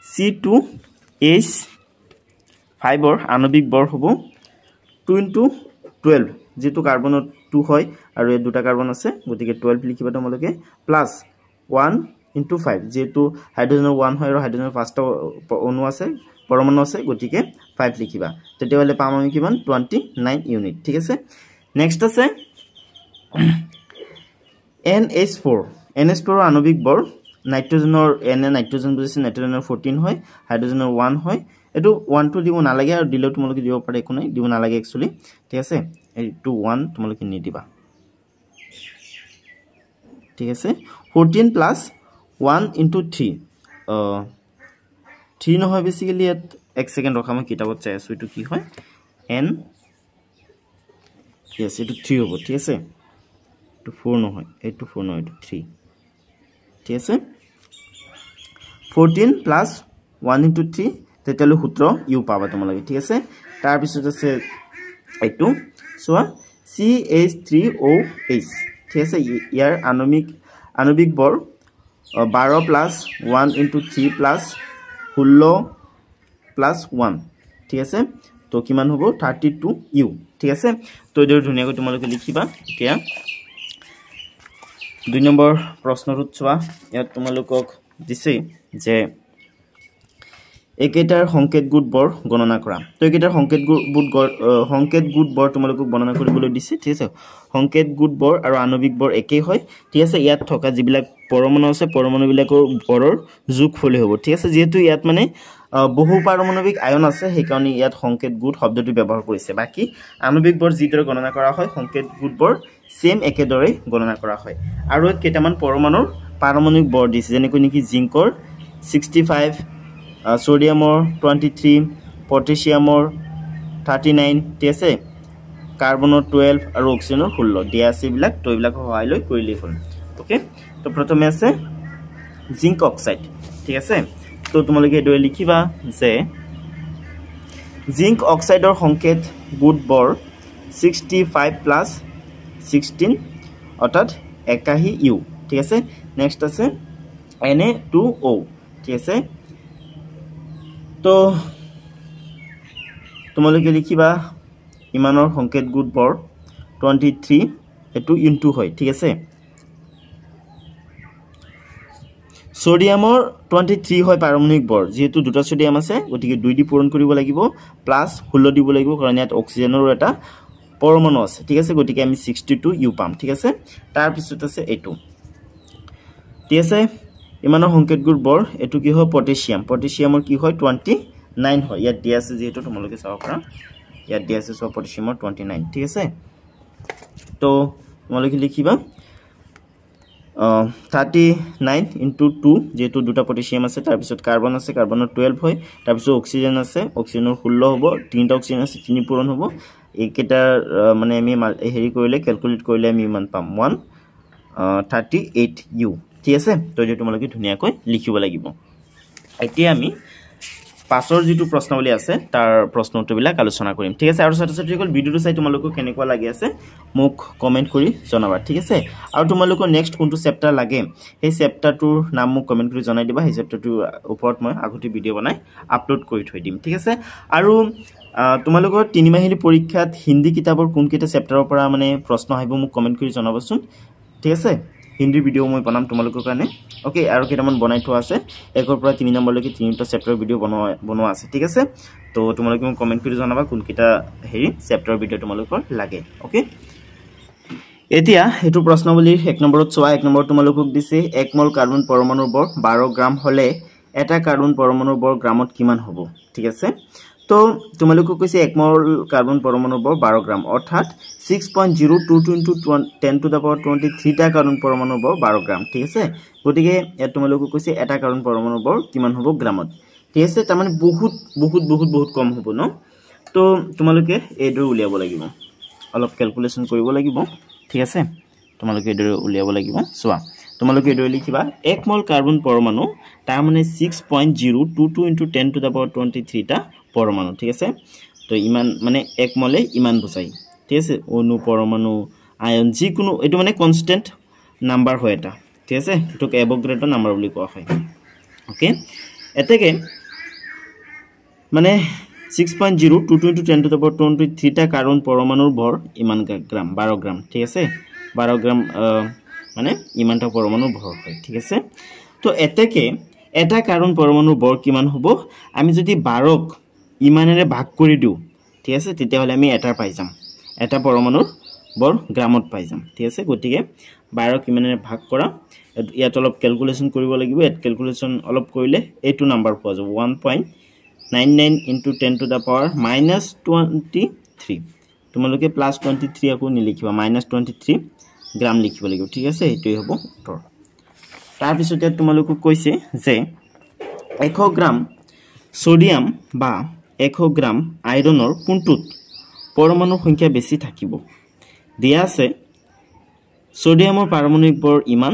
C2H5 ৰ আণবিক ভৰ হ'ব 2 * 12 যেহেতু কাৰ্বনৰ 2 হয় আৰু এই দুটা কাৰ্বন আছে গতিকে 12 লিখিবা তোমালোকে প্লাস 1 * 5 যেহেতু হাইড্ৰোজেনৰ 1 হয় আৰু হাইড্ৰোজেনৰ 5টা অণু আছে পৰমাণু আছে গতিকে 5 লিখিবা তেতিয়া হলে পাম আমি কিমান 29 ইউনিট ঠিক আছে নেক্সট আছে NH4 ৰ আণবিক ভৰ নাইট্ৰজেনৰ নাইট্ৰজেন বুজিছে নাইট্ৰজেনৰ 14 হয় হাইড্ৰোজেনৰ 1 হয় এটো 1 2 দিব নালাগে আৰু দিলেও তোমালোকে দিব পাৰে একো নাই দিব নালাগে একচুয়ালি ঠিক আছে এইটো 1 তোমালোকে নি দিবা ঠিক আছে 14 প্লাস 1 * 3 3 নহয় বেসিক্যালি এট 1 সেকেন্ড ৰখা মই কিতাবত চাই আছো এটো কি হয় n yes এটো 3 হ'ব ঠিক আছে এটো 4 নহয় এটো 4 নহয় এটো 3 ঠিক আছে 14 প্লাস 1 * 3 তেতিয়ালে সূত্ৰ ইউ পাবা তোমালোকে ঠিক আছে তাৰ পিছত আছে এইটো সোৱা CH3OH ঠিক আছে ইয়াৰ আণবিক ভৰ 12 প্লাস 1 * 3 প্লাস 16 প্লাস 1 ঠিক আছে তো কিমান হ'ব 32 ইউ ঠিক আছে তো এৰ ধুনিয়াকৈ তোমালোকে লিখিবা এতিয়া 2 নম্বৰ প্ৰশ্নৰ উত্তৰ ইয়াত তোমালোকক দিছে যে একেটাৰ সংকেত গুড বৰ গণনা কৰা তো একেটাৰ সংকেত গুড বৰ তোমালোকক গণনা কৰিবলৈ দিছে ঠিক আছে সংকেত গুড বৰ আৰু আণবিক বৰ একেই হয় ঠিক আছে ইয়াত থকা যিবিলাক পৰমাণু আছে পৰমাণু বিলাকৰ বৰৰ যোগফল হ'ব ঠিক আছে যেহেতু ইয়াত মানে বহু পাৰমাণবিক আয়ন আছে সেই কাৰণে ইয়াত সংকেত গুড শব্দটো ব্যৱহাৰ কৰিছে বাকি আণবিক বৰ যিদৰে গণনা কৰা হয় সংকেত গুড বৰ সেম একেদৰে গণনা কৰা হয় আৰু কেইটামান পৰমাণুৰ পাৰমাণবিক বৰ দিছে যেনেকৈ নেকি জিংকৰ 65 সোডিয়ামৰ 23 পটাছিয়ামৰ 39 ঠিক আছে কাৰ্বনৰ 12 আৰু অক্সিজেনৰ 16 দিয়া আছে বিলাক তো এইবিলাক সহায় লৈ কৰিলেই হ'ল ওকে তো প্ৰথমে আছে জিংক অক্সাইড ঠিক আছে তো তোমালোকে এডৰে লিখিবা যে জিংক অক্সাইডৰ সংকেত গুড বৰ 65 প্লাস 16 অৰ্থাৎ 81 ইউ ঠিক আছে নেক্সট আছে Na2O ঠিক আছে তো তোমালোকে লিখিবা ইমানৰ সংকেত গুড বৰ 23 এটো ইনটু হয় ঠিক আছে সোডিয়ামৰ 23 হয় পাৰমাণবিক বৰ যেহেতু দুটা সোডিয়াম আছে গতিকে 2 দি পূৰণ কৰিব লাগিব প্লাস 16 দিব লাগিব কাৰণ ইয়াত অক্সিজেনৰ এটা পৰমাণু আছে ঠিক আছে গতিকে আমি 62 ইউ পাম ঠিক আছে তাৰ পিছত আছে এটো ঠিক আছে ইমানৰ সংকেত গুড বৰ এটো কি হয় পটাছিয়ামৰ কি হয় 29 হয় ইয়াত দিয়া আছে যেহেতু তোমালোকে চাও কৰা ইয়াত দিয়া আছে সব পটাছিয়ামৰ 29 ঠিক আছে তো তোমালোকে লিখিবা 39 * 2 যেহেতু দুটা পটাছিয়াম আছে তাৰ পিছত কাৰ্বন আছে কাৰ্বনৰ 12 হয় তাৰ পিছত অক্সিজেন আছে অক্সিজেনৰ 16 হ'ব তিনটা অক্সিজেন আছে তিনি পূৰণ হ'ব এইকেইটাৰ মানে আমি হেৰি কৰিলে ক্যালকুলেট কৰিলে আমি ইমান পাম 138 ইউ ঠিক আছে তো এই তোমালোকে ধুনিয়াকৈ লিখিব লাগিব এতিয়া আমি পাছৰ যেটো প্ৰশ্নাৱলী আছে তাৰ প্ৰশ্ন উত্তৰবিলাক আলোচনা কৰিম ঠিক আছে আৰু ছাত্ৰ-ছাত্ৰীসকল ভিডিওটো চাই তোমালোকক কেনেকুৱা লাগি আছে মোক কমেন্ট কৰি জনাবা ঠিক আছে আৰু তোমালোকৰ নেক্সট কোনটো চেপ্টাৰ লাগে এই চেপ্টাৰটোৰ নাম মোক কমেন্ট কৰি জনাই দিবা এই চেপ্টাৰটোৰ ওপৰত মই আগতে ভিডিও বনাই আপলোড কৰি থৈ দিম ঠিক আছে আৰু তোমালোকৰ 3 মাহিলী পৰীক্ষাত হিন্দী কিতাপৰ কোন কেইটা চেপ্টাৰৰ পৰা মানে প্ৰশ্ন আহিব মোক কমেন্ট কৰি জনাবচোন ঠিক আছে হিন্দী ভিডিও মই বনাম তোমালোকৰ কাৰণে ওকে আৰু কেইটামান বনাই থোৱা আছে 1 ৰ পৰা 3 নম্বৰলৈকে 3টা চেপ্টাৰ ভিডিও বনোৱা আছে ঠিক আছে তো তোমালোকে মোক কমেন্ট কৰি জনাবা কোন কেইটা হেৰি চেপ্টাৰ ভিডিও তোমালোকৰ লাগে ওকে এতিয়া এটো প্ৰশ্নাৱলীৰ 1 নম্বৰত চোৱা 1 নম্বৰ তোমালোকক দিছে 1 মল কাৰ্বন পৰমাণুৰ বৰ 12 গ্ৰাম হলে এটা কাৰ্বন পৰমাণুৰ বৰ গ্ৰামত কিমান হ'ব ঠিক আছে তো তোমালোকক কৈছে 1 মল কাৰ্বন পৰমাণুৰ বৰ 12 গ্ৰাম অৰ্থাৎ 6.022 into 10 to the power 23 টা কাৰ্বন পৰমাণুৰ বৰ 12 গ্ৰাম ঠিক আছে গতিকে ইয়াত তোমালোকক কৈছে এটা কাৰ্বন পৰমাণুৰ বৰ কিমান হ'ব গ্ৰামত ঠিক আছে তাৰ মানে বহুত কম হ'ব ন তো তোমালোকে এইটো উলিয়াব লাগিব অলপ ক্যালকুলেশন কৰিব লাগিব ঠিক আছে তোমালোকে এইটো উলিয়াব লাগিব চোৱা তোমালোকে এইটো লিখিবা 1 মল কাৰ্বন পৰমাণু তাৰ মানে 6.022 into 10 to the power 23 টা পৰমাণু ঠিক আছে তো ইমান মানে 1 মলে ইমান বুজাই ঠিক আছে অণু পৰমাণু আয়ন যি কোনো এটো মানে কনস্ট্যান্ট নাম্বাৰ হয় এটা ঠিক আছে এটোক এভোগাড্ৰো নাম্বাৰ বুলি কোৱা হয় ওকে এতেকে মানে 6.022 into 10 to the power 23 টা কাৰ্বন পৰমাণুৰ ভৰ ইমান গ্ৰাম 12 গ্ৰাম ঠিক আছে 12 গ্ৰাম মানে ইমানটা পৰমাণুৰ ভৰ হয় ঠিক আছে তো এতেকে এটা কাৰ্বন পৰমাণুৰ ভৰ কিমান হ'ব আমি যদি 12ক ইমানেৰে ভাগ কৰি দিও ঠিক আছে তেতিয়া হলে আমি এটা পাই যাম এটা পৰমাণুৰ ভৰ গ্ৰামত পাই যাম ঠিক আছে গতিকে 12ক ইমানেৰে ভাগ কৰা ইয়াত অলপ ক্যালকুলেশন কৰিব লাগিব এট ক্যালকুলেশন অলপ কৰিলে এইটো নাম্বাৰ পোৱা যাব 1.99 into 10 to the power -23 তোমালোকে +23 আকৌ নিলিখিবা -23 গ্ৰাম লিখিব লাগিব ঠিক আছে এইটোই হ'ব উত্তৰ তাৰ পিছতে তোমালোকক কৈছে যে 100 গ্ৰাম সোডিয়াম বা 100 গ্ৰাম আইৰণৰ কোনটোত পৰমাণুৰ সংখ্যা বেছি থাকিব দিয়া আছে সোডিয়ামৰ পাৰমাণবিক ভৰ ইমান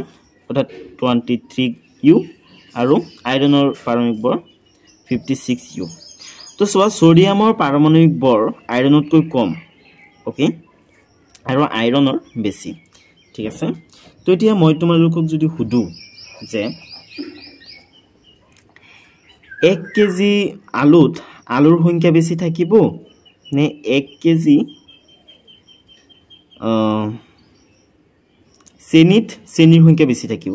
অৰ্থাৎ 23 ইউ আৰু আইৰণৰ পাৰমাণবিক ভৰ 56 ইউ তো সোৱা সোডিয়ামৰ পাৰমাণবিক ভৰ আইৰণতকৈ কম ওকে আৰু আইৰণৰ বেছি ঠিক আছে তো এতিয়া মই তোমালোকক যদি হুদু যে 1 কেজি আলুৰ সংখ্যা বেছি থাকিব নে 1 কেজি চেনিৰ সংখ্যা বেছি থাকিব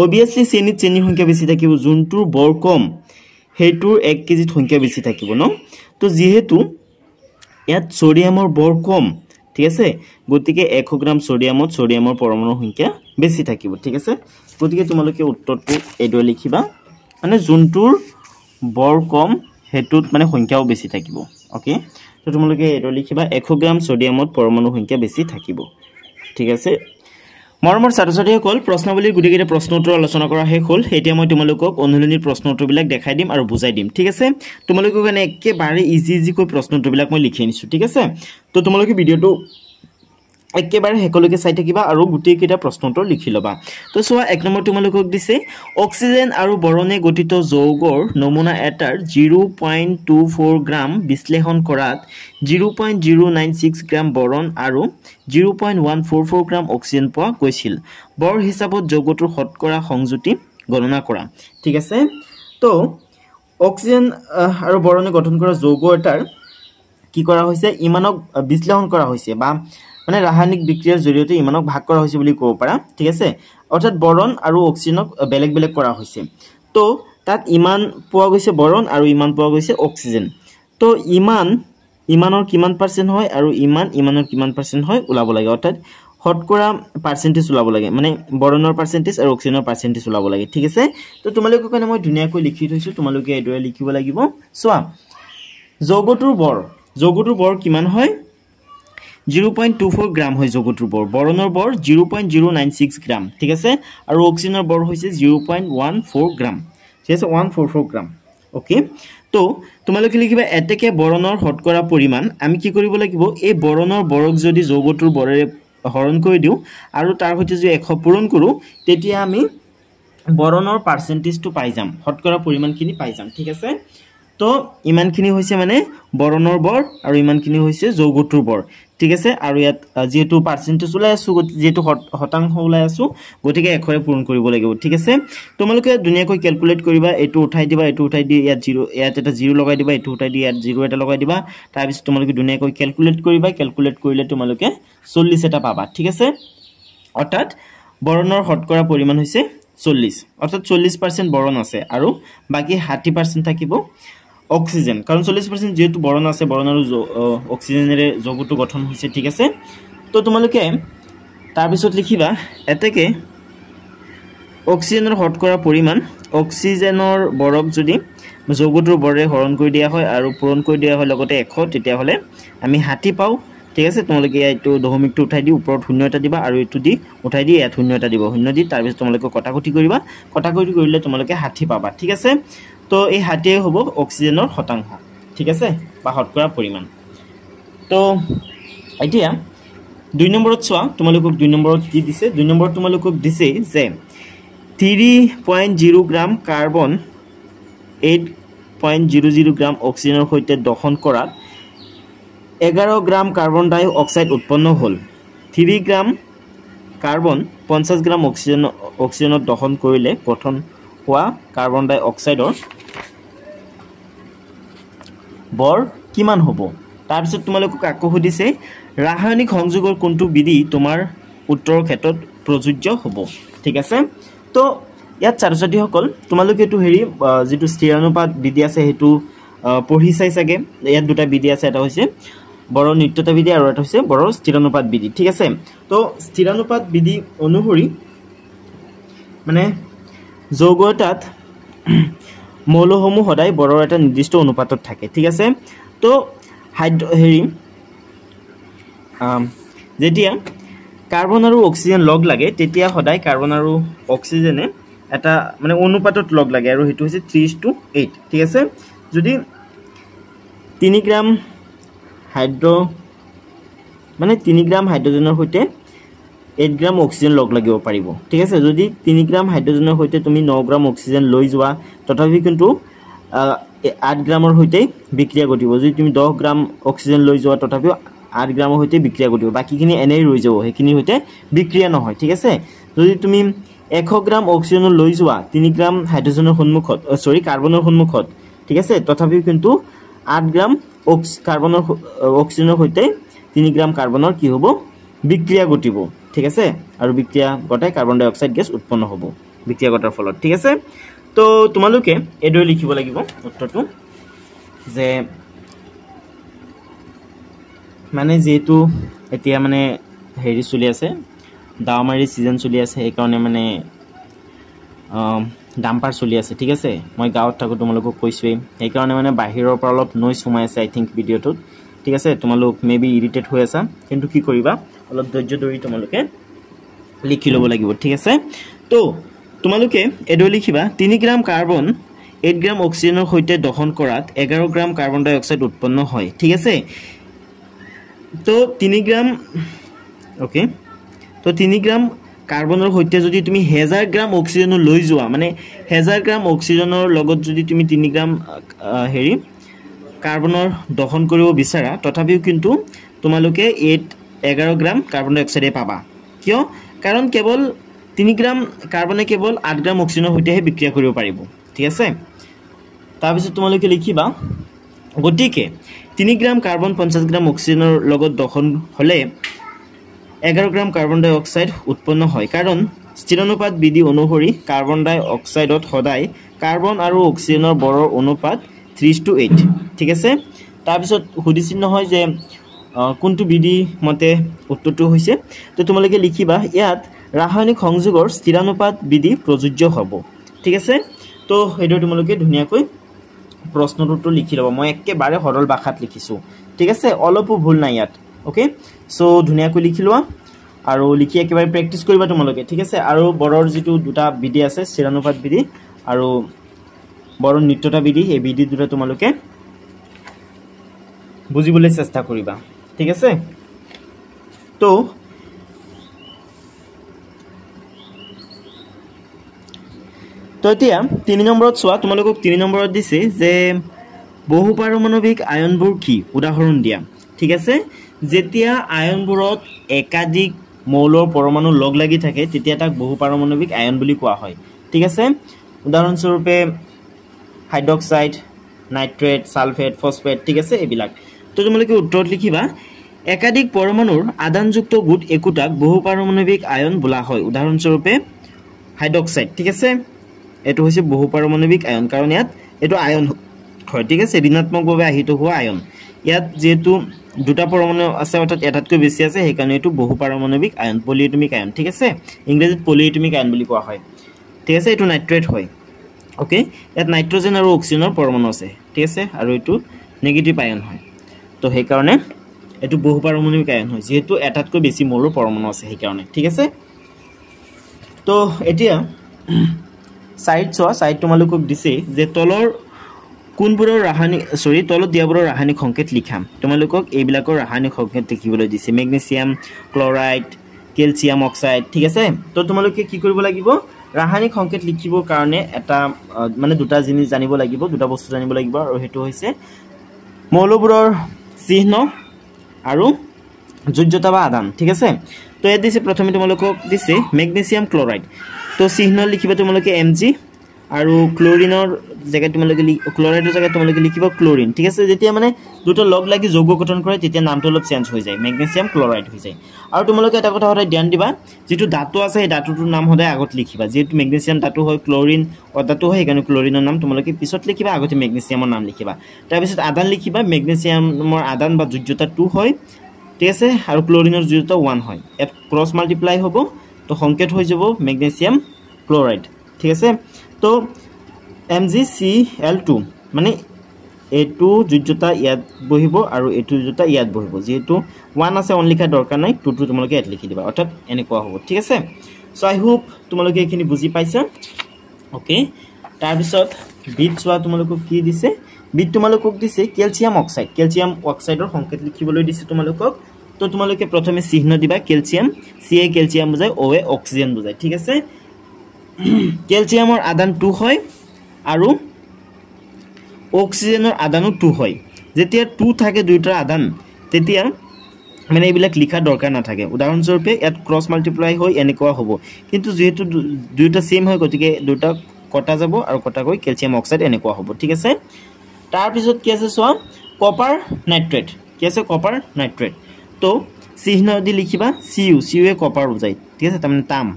obviously চেনিৰ সংখ্যা বেছি থাকিব যোনটোৰ বৰ কম হেইটোৰ 1 কেজি সংখ্যা বেছি থাকিব ন তো যেহেতু ইয়াত সোডিয়ামৰ বৰ কম ঠিক আছে গতিকে 100 গ্ৰাম সোডিয়ামৰ পৰমাণুৰ সংখ্যা বেছি থাকিব ঠিক আছে গতিকে তোমালোকে উত্তৰটো এইদৰে লিখিবা মানে যোনটোৰ বৰ কম হেতুত মানে সংখ্যাও বেছি থাকিব ওকে তো তোমালোকে এইদৰে লিখিবা 100 গ্ৰাম সোডিয়ামত পৰমাণুৰ সংখ্যা বেছি থাকিব ঠিক আছে মৰমৰ ছাত্ৰ-ছাত্ৰীসকল প্ৰশ্নাৱলীৰ গুটিকেইটা প্ৰশ্ন উত্তৰ আলোচনা কৰা শেষ হ'ল এতিয়া মই তোমালোকক অনুশীলনীৰ প্ৰশ্ন উত্তৰবিলাক দেখাই দিম আৰু বুজাই দিম ঠিক আছে তোমালোকৰ কাৰণে একেবাৰে ইজি কৈ প্ৰশ্ন উত্তৰবিলাক মই লিখি আনিছো ঠিক আছে তো তোমালোকে ভিডিওটো একেবাৰে হেকলৈকে চাই থাকিবা আৰু গুটিকেইটা প্ৰশ্ন উত্তৰ লিখি লবা তো সোৱা 1 নম্বৰ তোমালোকক দিছে অক্সিজেন আৰু বৰণে গঠিত যৌগৰ নমুনা এটাৰ 0.24 গ্ৰাম বিশ্লেষণ কৰাত 0.096 গ্ৰাম বৰণ আৰু 0.144 গ্ৰাম অক্সিজেন পোৱা গৈছিল বৰ হিচাপত যৌগটোৰ শতকৰা সংযুতি গণনা কৰা ঠিক আছে তো অক্সিজেন আৰু বৰণে গঠন কৰা যৌগ এটাৰ কি কৰা হৈছে ইমানক বিশ্লেষণ কৰা হৈছে বা মানে ৰাসায়নিক বিক্ৰিয়াৰ জৰিয়তে ইমানক ভাগ কৰা হৈছে বুলি ক'ব পাৰা ঠিক আছে অৰ্থাৎ বৰণ আৰু অক্সিজেনক বেলেগ কৰা হৈছে তো তাত ইমান পোৱা গৈছে বৰণ আৰু ইমান পোৱা গৈছে অক্সিজেন তো ইমানৰ কিমান পাৰ্সেন্ট হয় আৰু ইমানৰ কিমান পাৰ্সেন্ট হয় উলাব লাগে অৰ্থাৎ শতকৰা পাৰ্সেন্টেজ উলাব লাগে মানে বৰণৰ পাৰ্সেন্টেজ আৰু অক্সিজেনৰ পাৰ্সেন্টেজ উলাব লাগে ঠিক আছে তো তোমালোকৰ কাৰণে মই ধুনিয়াকৈ লিখি থৈছো তোমালোকে এইদৰে লিখিব লাগিব সোৱা যৌগটোৰ বৰ কিমান হয় 0.24 গ্ৰাম হয় যৌগটোৰ বৰ বৰণৰ বৰ 0.096 গ্ৰাম ঠিক আছে আৰু অক্সিজেনৰ বৰ হৈছে 0.14 গ্ৰাম ঠিক আছে 144 গ্ৰাম ওকে তো তোমালোকে লিখিবা এতেকে বৰণৰ শতকৰা পৰিমাণ আমি কি কৰিব লাগিব এই বৰণৰ বৰক যদি যৌগটোৰ বৰেৰে হৰণ কৰি দিও আৰু তাৰ সৈতে যদি 100 পূৰণ কৰো তেতিয়া আমি বৰণৰ পাৰ্চেন্টেজটো পাই যাম শতকৰা পৰিমাণখিনি পাই যাম ঠিক আছে তো ইমানখিনি হৈছে মানে বৰণৰ বৰ আৰু ইমানখিনি হৈছে যৌগটোৰ বৰ ঠিক আছে আৰু ইয়াত যেটো পাৰ্চেন্টেজ ওলাই আছো যেটো শতাংশ ওলাই আছো গতিকে 100 ৰে পূৰণ কৰিব লাগিব ঠিক আছে তোমালোকে দুনিয়াকৈ ক্যালকুলেট কৰিবা এটো উঠাই দিবা এটো উঠাই দি ইয়াত 0 ইয়াত এটা 0 লগাই দিবা এটো উঠাই দি ইয়াত 0 এটা লগাই দিবা তাৰ পিছত তোমালোকে দুনিয়াকৈ ক্যালকুলেট কৰিবা ক্যালকুলেট কৰিলে তোমালোকে 40 এটা পাবা ঠিক আছে অৰ্থাৎ বৰণৰ শতকৰা পৰিমাণ হৈছে 40 অৰ্থাৎ 40% বৰণ আছে আৰু বাকি 60% থাকিব অক্সিজেন কাৰণ 40% যেহেতু বৰণ আছে বৰণ আৰু অক্সিজেনেৰে যৌগটো গঠন হৈছে ঠিক আছে তো তোমালোকে তাৰ পিছত লিখিবা এতেকে অক্সিজেনৰ শতকৰা পৰিমাণ অক্সিজেনৰ বৰক যদি যৌগটোৰ বৰেৰে হৰণ কৰি দিয়া হয় আৰু পূৰণ কৰি দিয়া হয় লগতে 100 তেতিয়া হলে আমি 60 পাও ঠিক আছে তোমালোকে এইটো দশমিকটো উঠাই দি ওপৰত শূন্য এটা দিবা আৰু এটো দি উঠাই দি ইয়াত শূন্য এটা দিব শূন্য দি তাৰ পিছত তোমালোকে কটাকটি কৰিবা কটাকটি কৰিলে তোমালোকে 60 পাবা ঠিক আছে তো এই 60 হ'ব অক্সিজেনৰ শতাংশ ঠিক আছে বা শতকৰা পৰিমাণ তো এতিয়া 2 নম্বৰত চোৱা তোমালোকক 2 নম্বৰত কি দিছে 2 নম্বৰত তোমালোকক দিছে যে 3.0 গ্ৰাম কাৰ্বন 8.00 গ্ৰাম অক্সিজেনৰ সৈতে দহন কৰাত 11 গ্ৰাম কাৰ্বন ডাই অক্সাইড উৎপন্ন হ'ল 3 গ্ৰাম কাৰ্বন 50 গ্ৰাম অক্সিজেনত দহন কৰিলে গঠন হোৱা কাৰ্বন ডাই অক্সাইডৰ বৰ কিমান হ'ব তাৰ পিছত তোমালোকক আকৌ সুধিছে ৰাসায়নিক সংযোগৰ কোনটো বিধি তোমাৰ উত্তৰৰ ক্ষেত্ৰত প্ৰযোজ্য হ'ব ঠিক আছে তো ইয়াত ছাত্ৰ-ছাত্ৰী সকল তোমালোকে এটো হেৰি যেটো স্থিৰানুপাত বিধি আছে হেতু পঢ়ি চাই চাগে ইয়াত দুটা বিধি আছে এটা হৈছে বৰৰ নিত্যতা বিধি আৰু এটা হৈছে বৰৰ স্থিৰানুপাত বিধি ঠিক আছে তো স্থিৰানুপাত বিধি অনুসৰি মানে যৌগ এটাত মৌলসমূহ সদায় বৰৰ এটা নিৰ্দিষ্ট অনুপাতত থাকে ঠিক আছে তো হেৰি যেতিয়া কাৰ্বন আৰু অক্সিজেন লগ লাগে তেতিয়া সদায় কাৰ্বন আৰু অক্সিজেনে এটা মানে অনুপাতত লগ লাগে আৰু হেতু হৈছে 3:8 ঠিক আছে যদি 3 গ্ৰাম হাইড্ৰোজেনৰ সৈতে 8 গ্ৰাম অক্সিজেন লগ লাগিব পাৰিব ঠিক আছে যদি 3 গ্ৰাম হাইড্ৰোজেনৰ সৈতে তুমি 9 গ্ৰাম অক্সিজেন লৈ যোৱা তথাপি কিন্তু 8 গ্ৰামৰ সৈতে বিক্ৰিয়া ঘটিব যদি তুমি 10 গ্ৰাম অক্সিজেন লৈ যোৱা তথাপি 8 গ্ৰামৰ সৈতে বিক্ৰিয়া ঘটিব বাকিখিনি এনেই ৰৈ যাব হেখিনি সৈতে বিক্ৰিয়া নহয় ঠিক আছে যদি তুমি 100 গ্ৰাম অক্সিজেন লৈ যোৱা 3 গ্ৰাম হাইড্ৰোজেনৰ সন্মুখত কাৰ্বনৰ সন্মুখত ঠিক আছে তথাপি কিন্তু 8 গ্ৰাম কাৰ্বনৰ অক্সিজেনৰ সৈতে 3 গ্ৰাম কাৰ্বনৰ কি হ'ব বিক্ৰিয়া ঘটিব ঠিক আছে আৰু বিক্ৰিয়া ঘটাই কাৰ্বন ডাই অক্সাইড গেছ উৎপন্ন হ'ব বিক্ৰিয়া ঘটাৰ ফলত ঠিক আছে তো তোমালোকে এদৰে লিখিব লাগিব উত্তৰটো যে মানে যেটো এতিয়া মানে হেৰি চলি আছে দাওমাৰী সিজন চলি আছে এই কাৰণে মানে ডাম্পাৰ চলি আছে ঠিক আছে মই গাঁৱত থাকো তোমালোকক কৈছোই এই কাৰণে মানে বাহিৰৰ পৰা অলপ নইজ সোমাই আছে আই থিংক ভিডিওটোত ঠিক আছে তোমালোক মেবি ইৰিটেট হৈ আছা কিন্তু কি কৰিবা অলপ ধৈৰ্য ধৰি তোমালোকে লিখি ল'ব লাগিব ঠিক আছে তো তোমালোকে এদৰে লিখিবা 3 গ্ৰাম কাৰ্বন 8 গ্ৰাম অক্সিজেনৰ সৈতে দহন কৰাত 11 গ্ৰাম কাৰ্বন ডাই অক্সাইড উৎপন্ন হয় ঠিক আছে তো 3 গ্ৰাম ওকে তো 3 গ্ৰাম কাৰ্বনৰ সৈতে যদি তুমি 1000 গ্ৰাম অক্সিজেন লৈ যোৱা মানে 1000 গ্ৰাম অক্সিজেনৰ লগত যদি তুমি 3 গ্ৰাম হেৰি কাৰ্বনৰ দহন কৰিব বিচাৰা তথাপিও কিন্তু তোমালোকে 11 গ্ৰাম কাৰ্বন ডাই অক্সাইড পাবা কিয় কাৰণ কেৱল 3 গ্ৰাম কাৰ্বনে কেৱল 8 গ্ৰাম অক্সিজেনৰ সৈতেহে বিক্ৰিয়া কৰিব পাৰিব ঠিক আছে তাৰ পিছত তোমালোকে লিখিবা গতিকে 3 গ্ৰাম কাৰ্বন 50 গ্ৰাম অক্সিজেনৰ লগত দহন হলে 11 গ্ৰাম কাৰ্বন ডাই অক্সাইড উৎপন্ন হয় কাৰণ স্থিৰানুপাত বিধি অনুসৰি কাৰ্বন ডাই অক্সাইডত সদায় কাৰ্বন আৰু অক্সিজেনৰ বৰৰ অনুপাত 3:8 ঠিক আছে তাৰ পিছত সুধিছিল নহয় যে কোনটো বিধি মতে উত্তৰটো হৈছে তো তোমালোকে লিখিবা ইয়াত ৰাসায়নিক সংযোগৰ স্থিৰানুপাত বিধি প্ৰযোজ্য হ'ব ঠিক আছে তো এইটো তোমালোকে ধুনিয়াকৈ প্ৰশ্নটো উত্তৰ লিখি লবা মই একেবাৰে সৰল ভাষাত লিখিছো ঠিক আছে অলপো ভুল নাই ইয়াত ওকে সো ধুনিয়াকৈ লিখি লোৱা আৰু লিখি একেবাৰে প্ৰেক্টিস কৰিবা তোমালোকে ঠিক আছে আৰু বৰৰ যেটো দুটা বিধি আছে স্থিৰানুপাত বিধি আৰু বৰণ নিত্যতা বিধি এই বিধি দুটা তোমালোকে বুজিবলৈ চেষ্টা কৰিবা ঠিক আছে তো এতিয়া 3 নম্বৰত চোৱা তোমালোকক 3 নম্বৰত দিছে যে বহু পাৰমাণৱিক আয়নবোৰ কি উদাহৰণ দিয়া ঠিক আছে যেতিয়া আয়নবোৰত একাধিক মৌলৰ পৰমাণু লগ লাগি থাকে তেতিয়া তাক বহু পাৰমাণৱিক আয়ন বুলি কোৱা হয় ঠিক আছে উদাহৰণ স্বৰূপে হাইড্ৰক্সাইড নাইট্ৰেট সালফেট ফসফেট ঠিক আছে এবিলাক তো তোমালোকে উত্তৰত লিখিবা একাধিক পৰমাণুৰ আদানযুক্ত গুট একোটাক বহু পাৰমাণৱিক আয়ন বোলা হয় উদাহৰণ স্বৰূপে হাইড্ৰক্সাইড ঠিক আছে এটো হৈছে বহু পাৰমাণৱিক আয়ন কাৰণ ইয়াত এটো আয়ন হয় ঠিক আছে ঋণাত্মকভাৱে আহিত হোৱা আয়ন ইয়াত যেহেতু দুটা পৰমাণু আছে অৰ্থাৎ এটাতকৈ বেছি আছে সেই কাৰণে এটো বহু পাৰমাণৱিক আয়ন পলিএটমিক আয়ন ঠিক আছে ইংৰাজীত পলিএটমিক আয়ন বুলি কোৱা হয় ঠিক আছে এটো নাইট্ৰেট হয় ওকে ইয়াত নাইট্ৰজেন আৰু অক্সিজেনৰ পৰমাণু আছে ঠিক আছে আৰু এটো নেগেটিভ আয়ন হয় তো সেই কাৰণে এটো বহু পাৰমাণৱিক আয়ন হয় যেহেতু এটাতকৈ বেছি মৌলৰ পৰমাণু আছে সেই কাৰণে ঠিক আছে তো এতিয়া সাইড তোমালোকক দিছে যে তলৰ কোনবোৰৰ ৰাসায়নিক তলত দিয়াবোৰৰ ৰাসায়নিক সংকেত লিখা তোমালোকক এইবিলাকৰ ৰাসায়নিক সংকেত লিখিবলৈ দিছে মেগনেছিয়াম ক্লৰাইড ক্যালসিয়াম অক্সাইড ঠিক আছে তো তোমালোকে কি কৰিব লাগিব ৰাসায়নিক সংকেত লিখিবৰ কাৰণে এটা মানে দুটা জিনিস জানিব লাগিব দুটা বস্তু জানিব লাগিব আৰু হেতু হৈছে মৌলবোৰৰ চিহ্ন আৰু যোজ্যতা বা আদান ঠিক আছে তো এই দিছে প্ৰথমে তোমালোকক দিছে মেগনেছিয়াম ক্লৰাইড তো চিহ্ন লিখিবা তোমালোকে Mg আৰু ক্লোৰিনৰ জায়গাত তোমালোকে ক্লৰাইডৰ জায়গাত তোমালোকে লিখিবা ক্লোৰিন ঠিক আছে যেতিয়া মানে দুটো লগ লাগি যৌগ গঠন কৰে তেতিয়া নামটো অলপ চেঞ্জ হৈ যায় মেগনেছিয়াম ক্লৰাইড হৈ যায় আৰু তোমালোকে এটা কথা হৰে ধ্যান দিবা যেটো ধাতু আছে এই ধাতুটোৰ নাম হদায় আগত লিখিবা যেটো মেগনেছিয়াম ধাতু হয় ক্লোৰিন ধাতু হয় একাৰণে ক্লোৰিনৰ নাম তোমালোকে পিছত লিখিবা আগতে মেগনেছিয়ামৰ নাম লিখিবা তাৰ পিছত আদান লিখিবা মেগনেছিয়ামৰ আদান বা যোজ্যতা 2 হয় ঠিক আছে আৰু ক্লোৰিনৰ যোজ্যতা 1 হয় এট ক্ৰস মাল্টিপ্লাই হ'ব তো সংকেত হৈ যাব মেগনেছিয়াম ক্লৰাইড ঠিক আছে তো MgCl2 মানে এটু যোজ্যতা ইয়াত বহিব আৰু এটু যোজ্যতা ইয়াত বহিব যেহেতু 1 আছে অন লিখা দৰকাৰ নাই 2 টু তোমালোকে ইয়াত লিখি দিবা অৰ্থাৎ এনেকুৱা হ'ব ঠিক আছে সো আই হোপ তোমালোকে এখিনি বুজি পাইছা ওকে তাৰ পিছত বিট চোৱা তোমালোকক কি দিছে বিট তোমালোকক দিছে ক্যালসিয়াম অক্সাইডৰ সংকেত লিখিবলৈ দিছে তোমালোকক তো তোমালোকে প্ৰথমে চিহ্ন দিবা ক্যালসিয়াম Ca ক্যালসিয়াম বুজায় O অক্সিজেন বুজায় ঠিক আছে ক্যালসিয়ামৰ আদান 2 হয় আৰু অক্সিজেনৰ আদানো 2 হয় যেতিয়া 2 থাকে দুইটাৰ আদান তেতিয়া মানে এইবিলাক লিখা দৰকাৰ নাথাকে উদাহৰণ স্বৰূপে ইয়াত ক্ৰস মাল্টিপ্লাই হৈ এনেকুৱা হ'ব কিন্তু যেহেতু দুইটা সেম হয় গতিকে দুটা কটা যাব আৰু কটা গৈ ক্যালসিয়াম অক্সাইড এনেকুৱা হ'ব ঠিক আছে তাৰ পিছত কি আছে সোৱা কপাৰ নাইট্ৰেট কি আছে কপাৰ নাইট্ৰেট তো চিহ্ন দি লিখিবা Cu এ কপাৰ বুজায় ঠিক আছে তাৰমানে তাম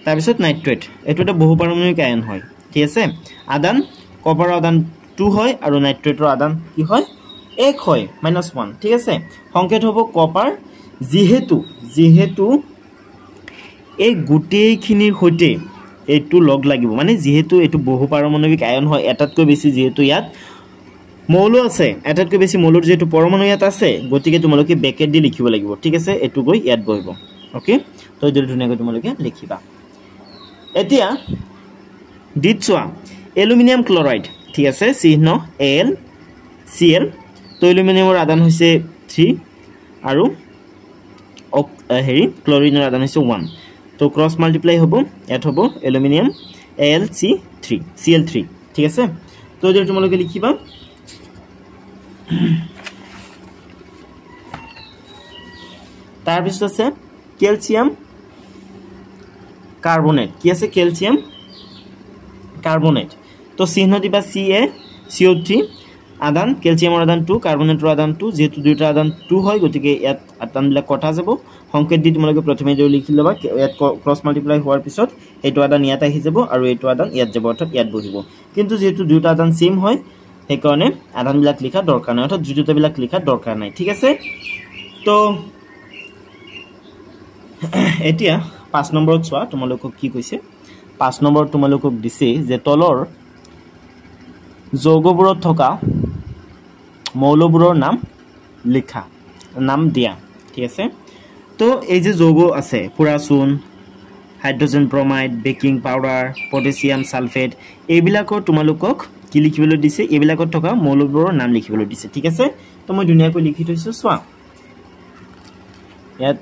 তাৰ পিছত নাইট্ৰেট এটো এটা বহু পাৰমাণৱিক আয়ন হয় ঠিক আছে আদান কপাৰ আদান 2 হয় আৰু নাইট্ৰেটৰ আদান কি হয় 1 হয় -1 ঠিক আছে সংকেত হ'ব কপাৰ যেহেতু এই গুটেইখিনিৰ হৈতে এটু লগ লাগিব মানে যেহেতু এটু বহু পাৰমাণৱিক আয়ন হয় এটাতকৈ বেছি যেহেতু ইয়াত মৌল আছে এটাতকৈ বেছি মৌলৰ যেহেতু পৰমাণু ইয়াত আছে গতিকে তোমালোকে ব্ৰেকেট দি লিখিব লাগিব ঠিক আছে এটু গৈ ইয়াত বহিব ওকে তো এই ধুনীয়াকৈ তোমালোকে লিখিবা এতিয়া ডিট চোৱা এলুমিনিয়াম ক্লৰাইড ঠিক আছে চিহ্ন AlCl তো এলুমিনিয়ামৰ আদান হৈছে 3 আৰু হেৰি ক্লৰিনৰ আদান হৈছে 1 তো ক্ৰস মাল্টিপ্লাই হ'ব ইয়াত হ'ব এলুমিনিয়াম Cl3 ঠিক আছে তো এই তোমালোকে লিখিবা তাৰ পিছত আছে ক্যালসিয়াম কাৰ্বনেট কি আছে ক্যালসিয়াম কাৰ্বনেট তো চিহ্ন দিবা CaCO3 আদান ক্যালসিয়ামৰ আদান 2 কাৰ্বনেটৰ আদান 2 যেহেতু দুইটা আদান 2 হয় গতিকে ইয়াত আদানবিলাক কটা যাব সংকেত দি তোমালোকে প্ৰথমে যে লিখি লবা ইয়াত ক্ৰস মাল্টিপ্লাই হোৱাৰ পিছত এইটো আদান ইয়াত আহি যাব আৰু এইটো আদান ইয়াত যাব অৰ্থাৎ ইয়াত বহিব কিন্তু যেহেতু দুইটা আদান সেম হয় সেই কাৰণে আদানবিলাক লিখা দৰকাৰ নাই অৰ্থাৎ যোজ্যতাবিলাক লিখা দৰকাৰ নাই ঠিক আছে তো এতিয়া 5 নম্বৰত চোৱা তোমালোকক কি কৈছে 5 নম্বৰত তোমালোকক দিছে যে তলৰ যৌগবোৰত থকা মৌলবোৰৰ নাম লিখা নাম দিয়া ঠিক আছে তো এই যে যৌগ আছে পুৰা চুন hydrogen bromide baking powder potassium sulphate এইবিলাকৰ তোমালোকক কি লিখিবলৈ দিছে এইবিলাকত থকা মৌলবোৰৰ নাম লিখিবলৈ দিছে ঠিক আছে তো মই ধুনীয়াকৈ লিখি থৈছো চোৱা ইয়াত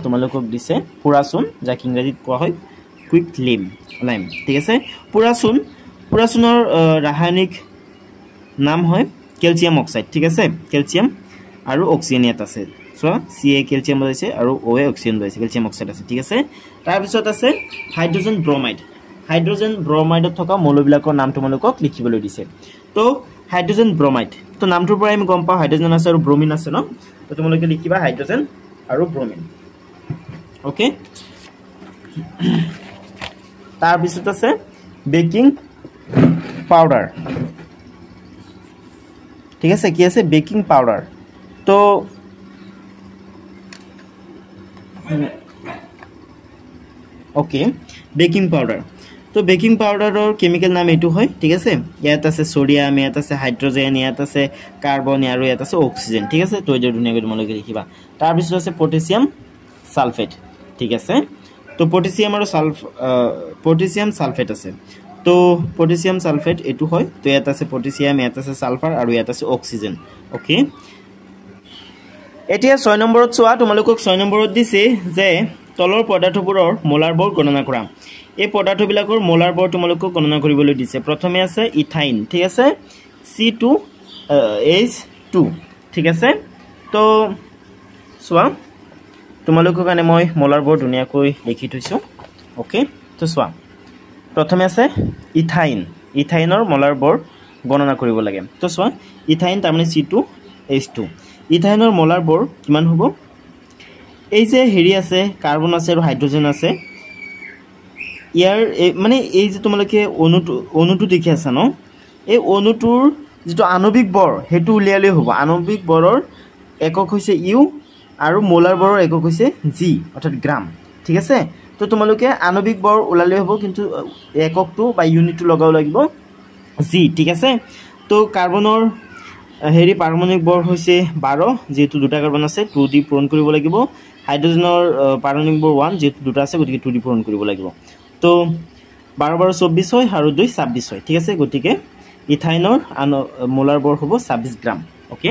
তোমালোকক দিছে পুৰাচুন যাক ইংৰাজীত কোৱা হয় কুইক লাইম ঠিক আছে পুৰাচুনৰ ৰাসায়নিক নাম হয় ক্যালসিয়াম অক্সাইড ঠিক আছে ক্যালসিয়াম আৰু অক্সিজেন ইয়াত আছে সো Ca ক্যালসিয়াম আছে আৰু O অক্সিজেন আছে ক্যালসিয়াম অক্সাইড আছে ঠিক আছে তাৰ পিছত আছে হাইড্ৰোজেন ব্ৰমাইডত থকা মৌলবিলাকৰ নাম তোমালোকক লিখিবলৈ দিছে তো হাইড্ৰোজেন ব্ৰমাইড তো নামটোৰ পৰা আমি গম পাওঁ হাইড্ৰোজেন আছে আৰু ব্ৰোমিন আছে ন তো তোমালোকে লিখিবা হাইড্ৰোজেন আৰু ব্ৰোমিন ওকে তাৰ পিছত আছে বেকিং পাউডাৰ ঠিক আছে কি আছে বেকিং পাউডাৰ তো ওকে বেকিং পাউডাৰ তো বেকিং পাউডাৰৰ কেমিক্যাল নাম এটো হয় ঠিক আছে ইয়াত আছে সোডিয়াম ইয়াত আছে হাইড্ৰোজেন ইয়াত আছে কাৰ্বন আৰু ইয়াত আছে অক্সিজেন ঠিক আছে তো এই ধুনীয়াকৈ তোমালোকে লিখিবা তাৰ পিছত আছে পটাছিয়াম সালফেট ঠিক আছে তো পটাছিয়াম সালফেট আছে তো পটাছিয়াম সালফেট এটো হয় তো ইয়াত আছে পটাছিয়াম ইয়াত আছে সালফাৰ আৰু ইয়াত আছে অক্সিজেন ওকে এতিয়া 6 নম্বৰত চোৱা তোমালোকক 6 নম্বৰত দিছে যে তলৰ পদাৰ্থবোৰৰ মোলাৰ বৰ গণনা কৰা এই পদাৰ্থবিলাকৰ মোলাৰ বৰ তোমালোকক গণনা কৰিবলৈ দিছে প্ৰথমে আছে ইথাইন ঠিক আছে C2H2 ঠিক আছে তো চোৱা তোমালোকৰ কাৰণে মই মোলাৰ বৰ ধুনীয়াকৈ লিখি থৈছো ওকে তো চোৱা প্ৰথমে আছে ইথাইনৰ মোলাৰ বৰ গণনা কৰিব লাগে তো চোৱা ইথাইন তাৰ মানে C2H2 ইথাইনৰ মোলাৰ বৰ কিমান হ'ব এই যে হেৰি আছে কাৰ্বন আছে আৰু হাইড্ৰোজেন আছে ইয়াৰ মানে এই যে তোমালোকে অণুটো দেখি আছে ন এই অণুটোৰ যেটো আণবিক বৰ হেতু উলিয়ালে হ'ব আণবিক বৰৰ একক হৈছে ইউ আৰু মোলাৰ বৰৰ একক হৈছে জি অৰ্থাৎ গ্ৰাম ঠিক আছে তো তোমালোকে আণবিক বৰ উলালে হ'ব কিন্তু এককটো বা ইউনিটটো লগাও লাগিব জি ঠিক আছে তো কাৰ্বনৰ হেৰি পাৰমাণবিক বৰ হৈছে 12 যেহেতু দুটা কাৰ্বন আছে 2 দি পূৰণ কৰিব লাগিব হাইড্ৰোজেনৰ পাৰমাণবিক বৰ 1 যেহেতু দুটা আছে গতিকে 2 দি পূৰণ কৰিব লাগিব তো 12 12 24 হয় আৰু 2 26 হয় ঠিক আছে গতিকে ইথাইনৰ মোলাৰ বৰ হ'ব 26 গ্ৰাম ওকে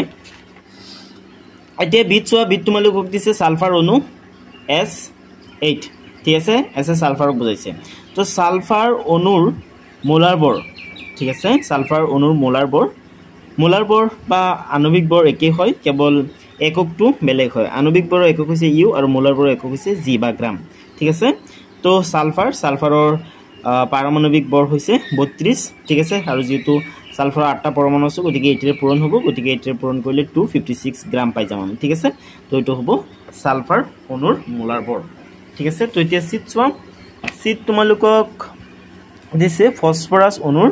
এতিয়া বিট তোমালোকক দিছে সালফাৰ অণু S8 ঠিক আছে এছে সালফাৰক বুজাইছে তো সালফাৰ অণুৰ মোলাৰ বৰ ঠিক আছে সালফাৰ অণুৰ মোলাৰ বৰ বা আণবিক বৰ একে হয় কেৱল এককটো বেলেগ হয় আণবিক বৰৰ একক হৈছে ইউ আৰু মোলাৰ বৰৰ একক হৈছে জি বা গ্ৰাম ঠিক আছে তো সালফাৰৰ পাৰমাণবিক বৰ হৈছে 32 ঠিক আছে আৰু যেহেতু সালফাৰৰ 8টা পৰমাণু আছে গতিকে এটিৰে পূৰণ হ'ব গতিকে এটিৰে পূৰণ কৰিলে 256 গ্ৰাম পাই যাম আমি ঠিক আছে তো এটো হ'ব সালফাৰ অণুৰ মোলাৰ বৰ ঠিক আছে তো এতিয়া সিট তোমালোকক দিছে ফসফৰাছ অণুৰ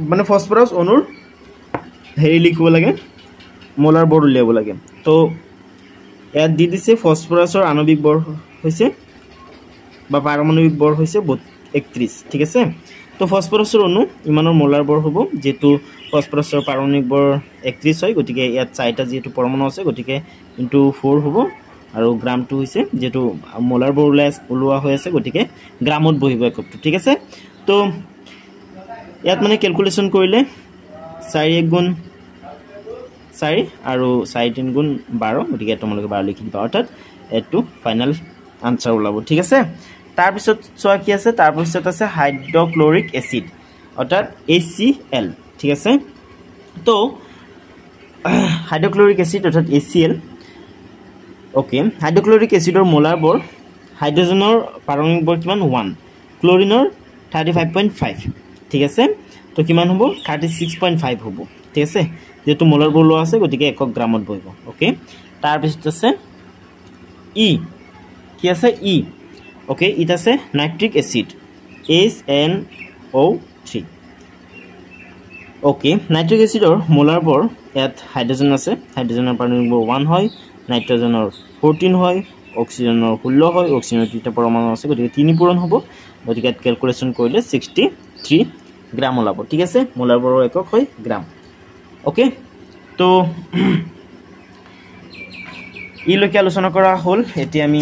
মানে ফসফৰাস অণুৰ হেৰি লিখিব লাগে মোলাৰ বৰ উলিয়াব লাগে তো ইয়াত দি দিছে ফসফৰাসৰ আণবিক বৰ হৈছে বা পাৰমাণবিক বৰ হৈছে 31 ঠিক আছে তো ফসফৰাসৰ অণু ইমানৰ মোলাৰ বৰ হ'ব যেটো ফসফৰাসৰ পাৰমাণবিক বৰ 31 হয় গতিকে ইয়াত 4টা যেটো পৰমাণু আছে গতিকে ইনটু 4 হ'ব আৰু গ্ৰামটো হৈছে যেটো মোলাৰ বৰ ওলোৱা হৈ আছে গতিকে গ্ৰামত বহিব এককটো ঠিক আছে তো ইয়াত মানে ক্যালকুলেশন কৰিলে 4 1 গুণ 4 আৰু 4 3 গুণ 12 গতিকে তোমালোকে 12 লিখি দিবা অৰ্থাৎ এটো ফাইনাল আনসাৰ ওলাব ঠিক আছে তাৰ পিছত চোৱা কি আছে তাৰ পিছত আছে হাইড্ৰক্লৰিক এসিড অৰ্থাৎ HCl ঠিক আছে তো হাইড্ৰক্লৰিক এসিড অৰ্থাৎ HCl ওকে হাইড্ৰক্লৰিক এসিডৰ মোলাৰ বৰ হাইড্ৰোজেনৰ পাৰমাণবিক বৰ কিমান 1 ক্লোৰিনৰ 35.5 ঠিক আছে তো কিমান হ'ব 36.5 হ'ব ঠিক আছে যেটো মোলাৰ বৰ লোৱা আছে গতিকে একক গ্ৰামত বহিব ওকে তাৰ পিছত আছে ই কি আছে ই ওকে ইট আছে nitric acid HNO3 okay nitric এসিডৰ মোলাৰ বৰ ইয়াত হাইড্ৰোজেন আছে হাইড্ৰোজেনৰ পাৰমাণবিক বৰ 1 হয় নাইট্ৰজেনৰ 14 হয় অক্সিজেনৰ 16 হয় অক্সিজেনৰ 3টা পৰমাণু আছে গতিকে 3 পূৰণ হ'ব গতিকে ক্যালকুলেশন কৰিলে 63 গ্ৰাম ওলাব ঠিক আছে মোলাৰ বৰৰ একক হয় গ্ৰাম ওকে তো ইলৈকে আলোচনা কৰা হল এতিয়া আমি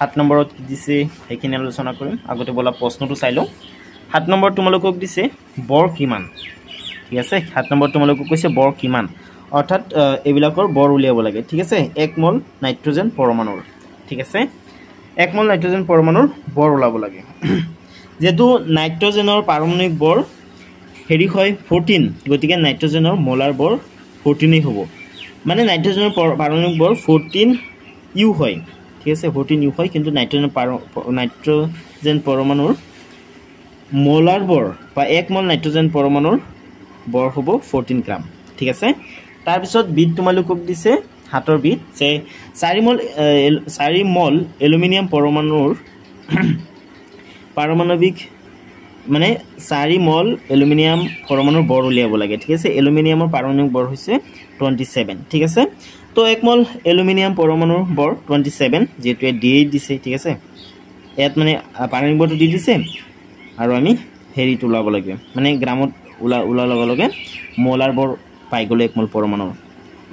7 নম্বৰত কি দিছে সেইখিনি আলোচনা কৰিম আগতে বলা প্ৰশ্নটো চাই লওঁ 7 নম্বৰ তোমালোকক দিছে বৰ কিমান ঠিক আছে 7 নম্বৰ তোমালোকক কৈছে বৰ কিমান অৰ্থাৎ এবিলাকৰ বৰ উলিয়াব লাগে ঠিক আছে 1 মল নাইট্ৰজেন পৰমাণুৰ ঠিক আছে 1 মল নাইট্ৰজেন পৰমাণুৰ বৰ ওলাব লাগে যেটো নাইট্ৰজেনৰ পাৰমাণবিক বৰ হেৰি হয় 14 গতিকে নাইট্ৰজেনৰ মোলাৰ বৰ 14 হ'ব মানে নাইট্ৰজেনৰ পাৰমাণবিক বৰ 14 ইউ হয় ঠিক আছে 14 ইউ হয় কিন্তু নাইট্ৰজেন পৰমাণুৰ মোলাৰ বৰ বা 1 মল নাইট্ৰজেন পৰমাণুৰ বৰ হ'ব 14 গ্ৰাম ঠিক আছে তাৰ পিছত বিট তোমালোকক দিছে হাতৰ বিট যে 4 মল এলুমিনিয়াম পৰমাণুৰ পাৰমাণবিক মানে 4 মল এলুমিনিয়াম পৰমাণুৰ বৰ উলিয়াব লাগে ঠিক আছে এলুমিনিয়ামৰ পাৰমাণবিক বৰ হৈছে 27 ঠিক আছে তো 1 মল এলুমিনিয়াম পৰমাণুৰ বৰ 27 যেটো D8 দিছে ঠিক আছে ইয়াত মানে পাৰমাণবিক বৰটো দি দিছে আৰু আমি হেৰি তুলাব লাগে মানে গ্ৰামত উলা লগে মোলাৰ বৰ পাই গলে 1 মল পৰমাণুৰ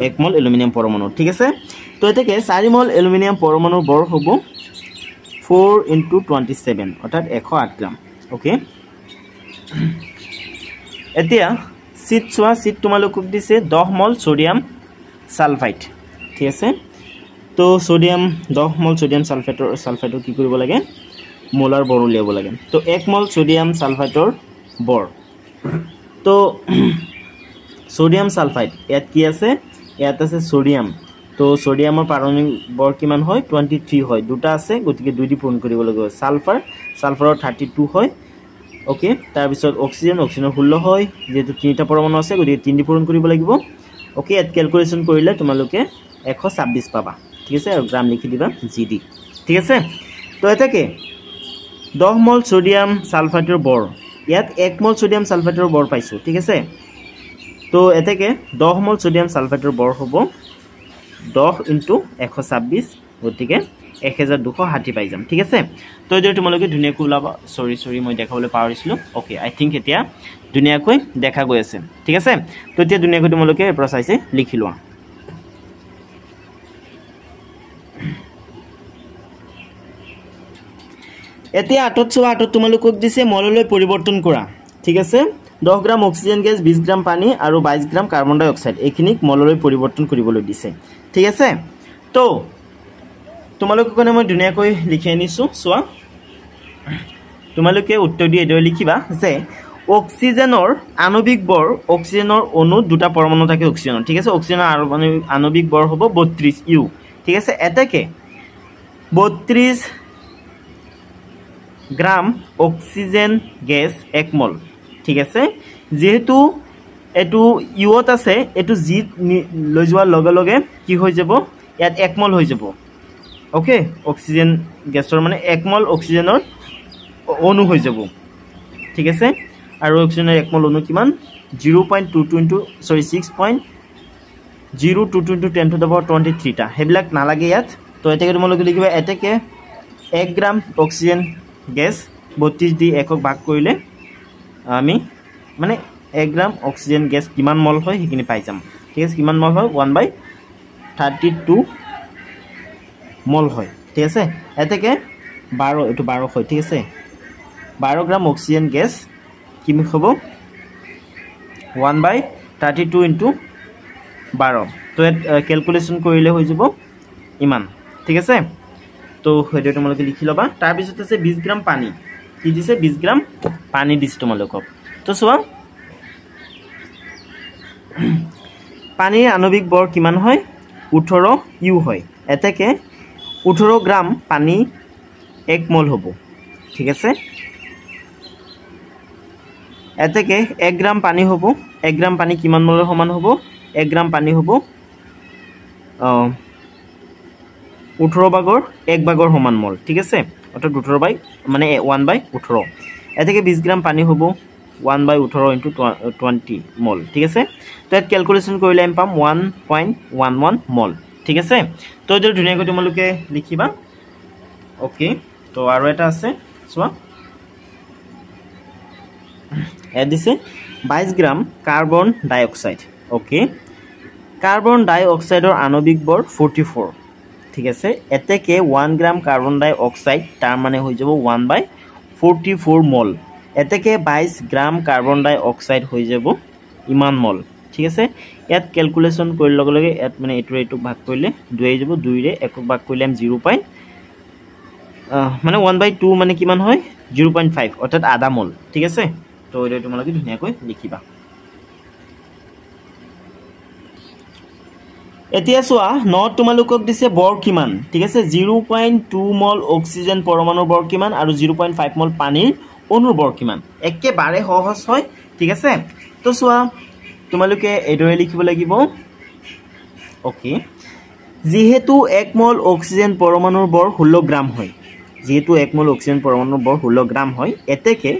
1 মল এলুমিনিয়াম পৰমাণুৰ ঠিক আছে তো এটাকে 4 মল এলুমিনিয়াম পৰমাণুৰ বৰ হ'ব 4 * 27 অৰ্থাৎ 108 গ্ৰাম ওকে এতিয়া সিট তোমালোকক দিছে 10 মল সোডিয়াম সালফাইড ঠিক আছে তো সোডিয়াম 10 মল সোডিয়াম সালফাইডৰ কি কৰিব লাগে মোলাৰ বৰ উলিয়াব লাগে তো 1 মল সোডিয়াম সালফাইডৰ বৰ তো সোডিয়াম সালফাইড ইয়াত কি আছে ইয়াত আছে সোডিয়াম তো সোডিয়ামৰ পাৰমাণবিক বৰ কিমান হয় 23 হয় দুটা আছে গতিকে দুই দি পূৰণ কৰিব লাগিব সালফাৰৰ 32 হয় ওকে তাৰ পিছত অক্সিজেনৰ 16 হয় যেটো তিনিটা পৰমাণু আছে গতিকে 3 দি পূৰণ কৰিব লাগিব ওকে এট ক্যালকুলেশন কৰিলে তোমালোকে 126 পাবা ঠিক আছে আৰু গ্ৰাম লিখি দিবা জিডি ঠিক আছে তো এটাকে 10 মল সোডিয়াম সালফাইডৰ বৰ ইয়াত 1 মল সোডিয়াম সালফাইডৰ বৰ পাইছো ঠিক আছে তো এটাকে 10 মল সোডিয়াম সালফাইডৰ বৰ হ'ব 10 * 126 গতিকে 1260 পাই যাম ঠিক আছে তো এটো তোমালোকে ধুনিয়াকৈ ওলাবা সৰি মই দেখাবলৈ পাহৰিছিলো ওকে আই থিংক এতিয়া ধুনিয়াকৈ দেখা গৈ আছে ঠিক আছে তো এতিয়া ধুনিয়াকৈ তোমালোকে প্ৰচাইছে লিখি লোৱা এতিয়া আটত তোমালোকক দিছে মললৈ পৰিৱৰ্তন কৰা ঠিক আছে 10 গ্ৰাম অক্সিজেন গেছ 20 গ্ৰাম পানী আৰু 22 গ্ৰাম কাৰ্বন ডাই অক্সাইড এইখিনিক মললৈ পৰিৱৰ্তন কৰিবলৈ দিছে ঠিক আছে তো তোমালোকৰ কাৰণে মই ধুনিয়াকৈ লিখি আনিছো চোৱা তোমালোকে উত্তৰ দি এদৰে লিখিবা যে অক্সিজেনৰ আণবিক বৰ অক্সিজেনৰ অণু দুটা পৰমাণু থাকে অক্সিজেনৰ ঠিক আছে অক্সিজেনৰ আণবিক বৰ হ'ব 32 ইউ ঠিক আছে এটাকে 32 গ্রাম অক্সিজেন গ্যাস 1 মল ঠিক আছে যেহেতু এটু ইউত আছে এটু জি লৈ যোৱাৰ লগে লগে কি হৈ যাব ইয়াত 1 মল হৈ যাব ওকে অক্সিজেন গ্যাসৰ মানে 1 মল অক্সিজেনৰ অণু হৈ যাব ঠিক আছে আৰু অক্সিজেনৰ 1 মল অণু কিমান 0.22 6.022 × 10⁻23 টা হেবিলাক নালাগে ইয়াত তো এটাকে তোমালোকে লিখিবা এটাকে 1 গ্ৰাম অক্সিজেন গ্যাস 32 দি একক ভাগ কৰিলে আমি মানে 1 গ্ৰাম অক্সিজেন গ্যাস কিমান মল হয় হেকিনি পাই যাম ঠিক আছে কিমান মল হয় 1/32 মল হয় ঠিক আছে এটাকে 12 এটো 12 হয় ঠিক আছে 12 গ্ৰাম অক্সিজেন গ্যাস কিমি হ'ব 1/32 * 12 তো ক্যালকুলেশন কৰিলে হৈ যাব ইমান ঠিক আছে তো হেডে তোমালোকে লিখি লবা তাৰ পিছত আছে 20 গ্ৰাম পানী কি দিছে 20 গ্ৰাম পানী দিছে তোমালোকক তো চোৱা পানীৰ আণবিক বৰ কিমান হয় 18 ইউ হয় এটাকে 18 গ্ৰাম পানী 1 মল হ'ব ঠিক আছে এটাকে 1 গ্ৰাম পানী হ'ব 1 গ্ৰাম পানী কিমান মলৰ সমান হ'ব 1 গ্ৰাম পানী হ'ব 18 ভাগৰ 1 ভাগৰ সমান মল ঠিক আছে অৰ্থাৎ 18 মানে 1/18 এটাকে 20 গ্ৰাম পানী হ'ব 1/18 * 20 মল ঠিক আছে তো এট ক্যালকুলেশন কৰিলে আমি পাম 1.11 মল ঠিক আছে তো এটো ধুনিয়াকৈ তোমালোকে লিখিবা ওকে তো আৰু এটা আছে চোৱা এ দিছে 22 গ্ৰাম কাৰ্বন ডাই অক্সাইড ওকে কাৰ্বন ডাই অক্সাইডৰ আণবিক বৰ 44 ঠিক আছে এতেকে 1 গ্রাম কার্বন ডাই অক্সাইড তার মানে হৈ যাব 1/44 মল এতেকে 22 গ্রাম কার্বন ডাই অক্সাইড হৈ যাব ইমান মল ঠিক আছে ইয়াত ক্যালকুলেশন কৰিলে লগে লগে ইয়াত মানে এটো ভাগ কৰিলে 2 হৈ যাব 2 ৰে একক ভাগ কৰিলে আমি 0. মানে 1/2 মানে কিমান হয় 0.5 অৰ্থাৎ আধা মল ঠিক আছে তো এটো তোমালোকে ধুনিয়াকৈ লিখিবা এতিয়া সোয়া নট তোমালোকক দিছে বৰ কিমান ঠিক আছে 0.2 মল অক্সিজেন পৰমাণুৰ বৰ কিমান আৰু 0.5 মল পানীৰ অনুৰ বৰ কিমান একেবাৰে সহজ হয় ঠিক আছে তো সোয়া তোমালোকে এদৰে লিখিব লাগিব ওকে যেহেতু 1 মল অক্সিজেন পৰমাণুৰ বৰ 16 গ্ৰাম হয় যেহেতু 1 মল অক্সিজেন পৰমাণুৰ বৰ 16 গ্ৰাম হয় এতেকে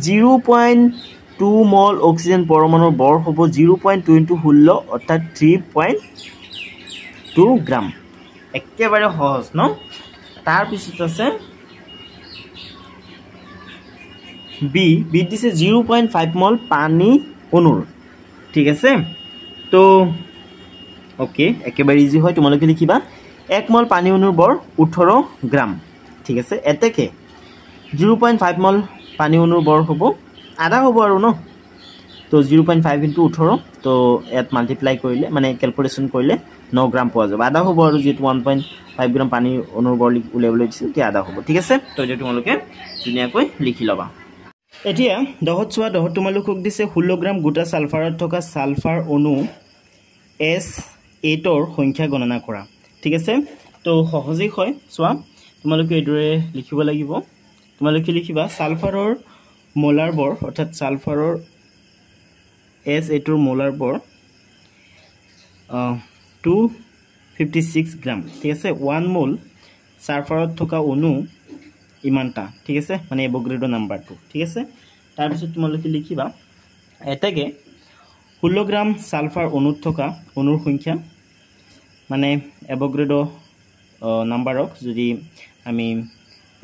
0.2 মল অক্সিজেন পৰমাণুৰ বৰ হ'ব 0.2 * 16 অৰ্থাৎ 3.2 গ্ৰাম একেবাৰে সহজ ন তাৰ পিছত আছে বি দিছে 0.5 মল পানী অনুৰ ঠিক আছে তো ওকে একেবাৰে ইজি হয় তোমালোকে লিখিবা 1 মল পানী অনুৰ বৰ 18 গ্ৰাম ঠিক আছে এতেকে 0.5 মল পানী অনুৰ বৰ হ'ব আধা হ'ব আৰু ন তো 0.5 * 18 তো এট মাল্টিপ্লাই কৰিলে মানে ক্যালকুলেশন কৰিলে 9 গ্ৰাম পোৱা যাব আধা হ'ব আৰু যেটো 1.5 গ্ৰাম পানী অনুৰ বৰ উলিয়াবলৈ দিছিল তে আধা হ'ব ঠিক আছে তো যেটো তোমালোকে ধুনিয়াকৈ লিখি লবা এতিয়া দহত সোৱা দহত তোমালোকক দিছে 16 গ্ৰাম গোটা সালফাৰত থকা সালফাৰ অণু S8 ৰ সংখ্যা গণনা কৰা ঠিক আছে তো সহজেই হয় সোৱা তোমালোকে এদৰে লিখিব লাগিব তোমালোকে লিখিবা সালফাৰৰ মোলাৰ বৰ অৰ্থাৎ সালফাৰৰ S8 ৰ মোলাৰ বৰ 256 গ্ৰাম ঠিক আছে 1 মোল সালফাৰত থকা অণু ইমানটা ঠিক আছে মানে এভোগাড্ৰো নাম্বাৰটো ঠিক আছে তাৰ পিছত তোমালোকে লিখিবা এটাকে 16 গ্ৰাম সালফাৰ অণুত থকা অণুৰ সংখ্যা মানে এভোগাড্ৰো নাম্বাৰক যদি আমি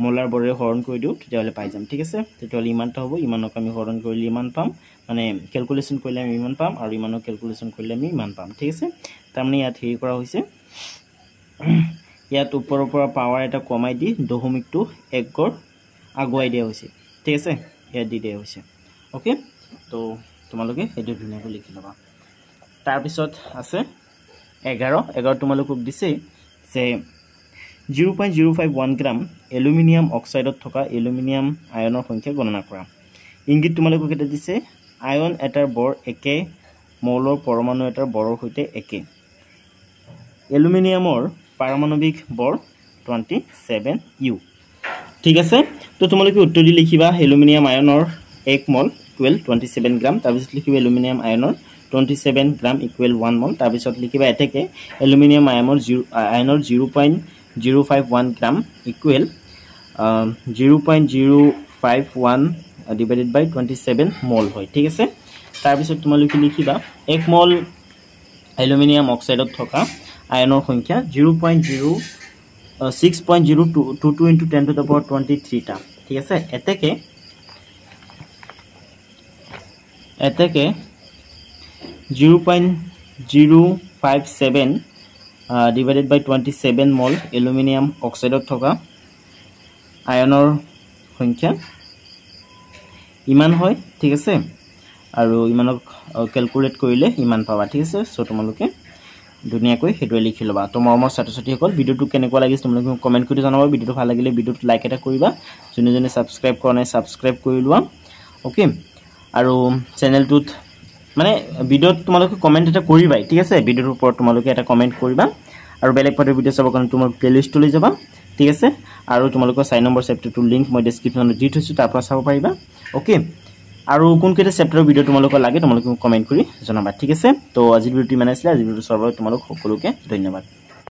মোলাৰ বৰে হৰণ কৰি দিও তেতিয়ালে পাই যাম ঠিক আছে তেতিয়ালে ইমানটা হ'ব ইমানক আমি হৰণ কৰিলে ইমান পাম মানে ক্যালকুলেশন কৰিলে আমি ইমান পাম আৰু ইমানক ক্যালকুলেশন কৰিলে আমি ইমান পাম ঠিক আছে তাৰমানে ইয়াত হেৰি কৰা হৈছে ইয়াত ওপৰৰ পৰা পাৱাৰ এটা কমাই দি দশমিকটো 1 গৰ আগুৱাই দিয়া হৈছে ঠিক আছে ইয়াত দি দিয়া হৈছে ওকে তো তোমালোকে এটো ধুনিয়াকৈ লিখি লবা তাৰ পিছত আছে 11 তোমালোকক দিছে যে 0.051 গ্ৰাম এলুমিনিয়াম অক্সাইডত থকা এলুমিনিয়াম আয়নৰ সংখ্যা গণনা কৰা ইংগিত তোমালোকক এটা দিছে আয়ন এটাৰ বৰ একে মৌলৰ পৰমাণু এটাৰ বৰৰ সৈতে একে এলুমিনিয়ামৰ পাৰমাণবিক বৰ 27U ঠিক আছে তো তোমালোকে উত্তৰ দি লিখিবা এলুমিনিয়াম আয়নৰ 1 মল ইকুৱেল 27 গ্ৰাম তাৰ পিছত লিখিবা এলুমিনিয়াম আয়নৰ 27 গ্ৰাম ইকুৱেল 1 মল তাৰ পিছত লিখিবা এতেকে এলুমিনিয়াম আয়নৰ 0.051 gram equal 0.051 divided by 27 mol হয় ঠিক আছে তাৰ পিছত তোমালোকে লিখিবা 1 মল এলুমিনিয়াম অক্সাইডত থকা আয়নৰ সংখ্যা 6.022 into 10 to the power 23 টা ঠিক আছে এতেকে 0.057 divided by 27 mol এলুমিনিয়াম অক্সাইডত থকা আয়নৰ সংখ্যা ইমান হয় ঠিক আছে আৰু ইমানক ক্যালকুলেট কৰিলে ইমান পাবা ঠিক আছে সো তোমালোকে ধুনিয়াকৈ হেডৱে লিখি লবা তো মৰমৰ ছাত্ৰ-ছাত্ৰীসকল ভিডিওটো কেনেকুৱা লাগিছে তোমালোকে কমেন্ট কৰি জনাবা ভিডিওটো ভাল লাগিলে ভিডিওটো লাইক এটা কৰিবা যোনে সাবস্ক্ৰাইব কৰা নাই সাবস্ক্ৰাইব কৰি লোৱা ওকে আৰু চেনেলটোত মানে ভিডিওত তোমালোকে কমেন্ট এটা কৰিবা ঠিক আছে ভিডিওৰ ওপৰত তোমালোকে এটা কমেন্ট কৰিবা আৰু বেলেগ পাৰ্টৰ ভিডিও চাবৰ কাৰণে তোমাৰ প্লেলিষ্ট লৈ যাবা ঠিক আছে আৰু তোমালোকৰ 6 নম্বৰ চেপ্টাৰটোৰ লিংক মই ডেসক্ৰিপচনত দি থৈছো তাৰ পৰা চাব পাৰিবা ওকে আৰু কোন কেইটা চেপ্টাৰৰ ভিডিও তোমালোকৰ লাগে তোমালোকে কমেন্ট কৰি জনাবা ঠিক আছে তো আজিৰ ভিডিওটো ইমান আছিল আজিৰ ভিডিওটো চাবৰ তোমালোক সকলোকে ধন্যবাদ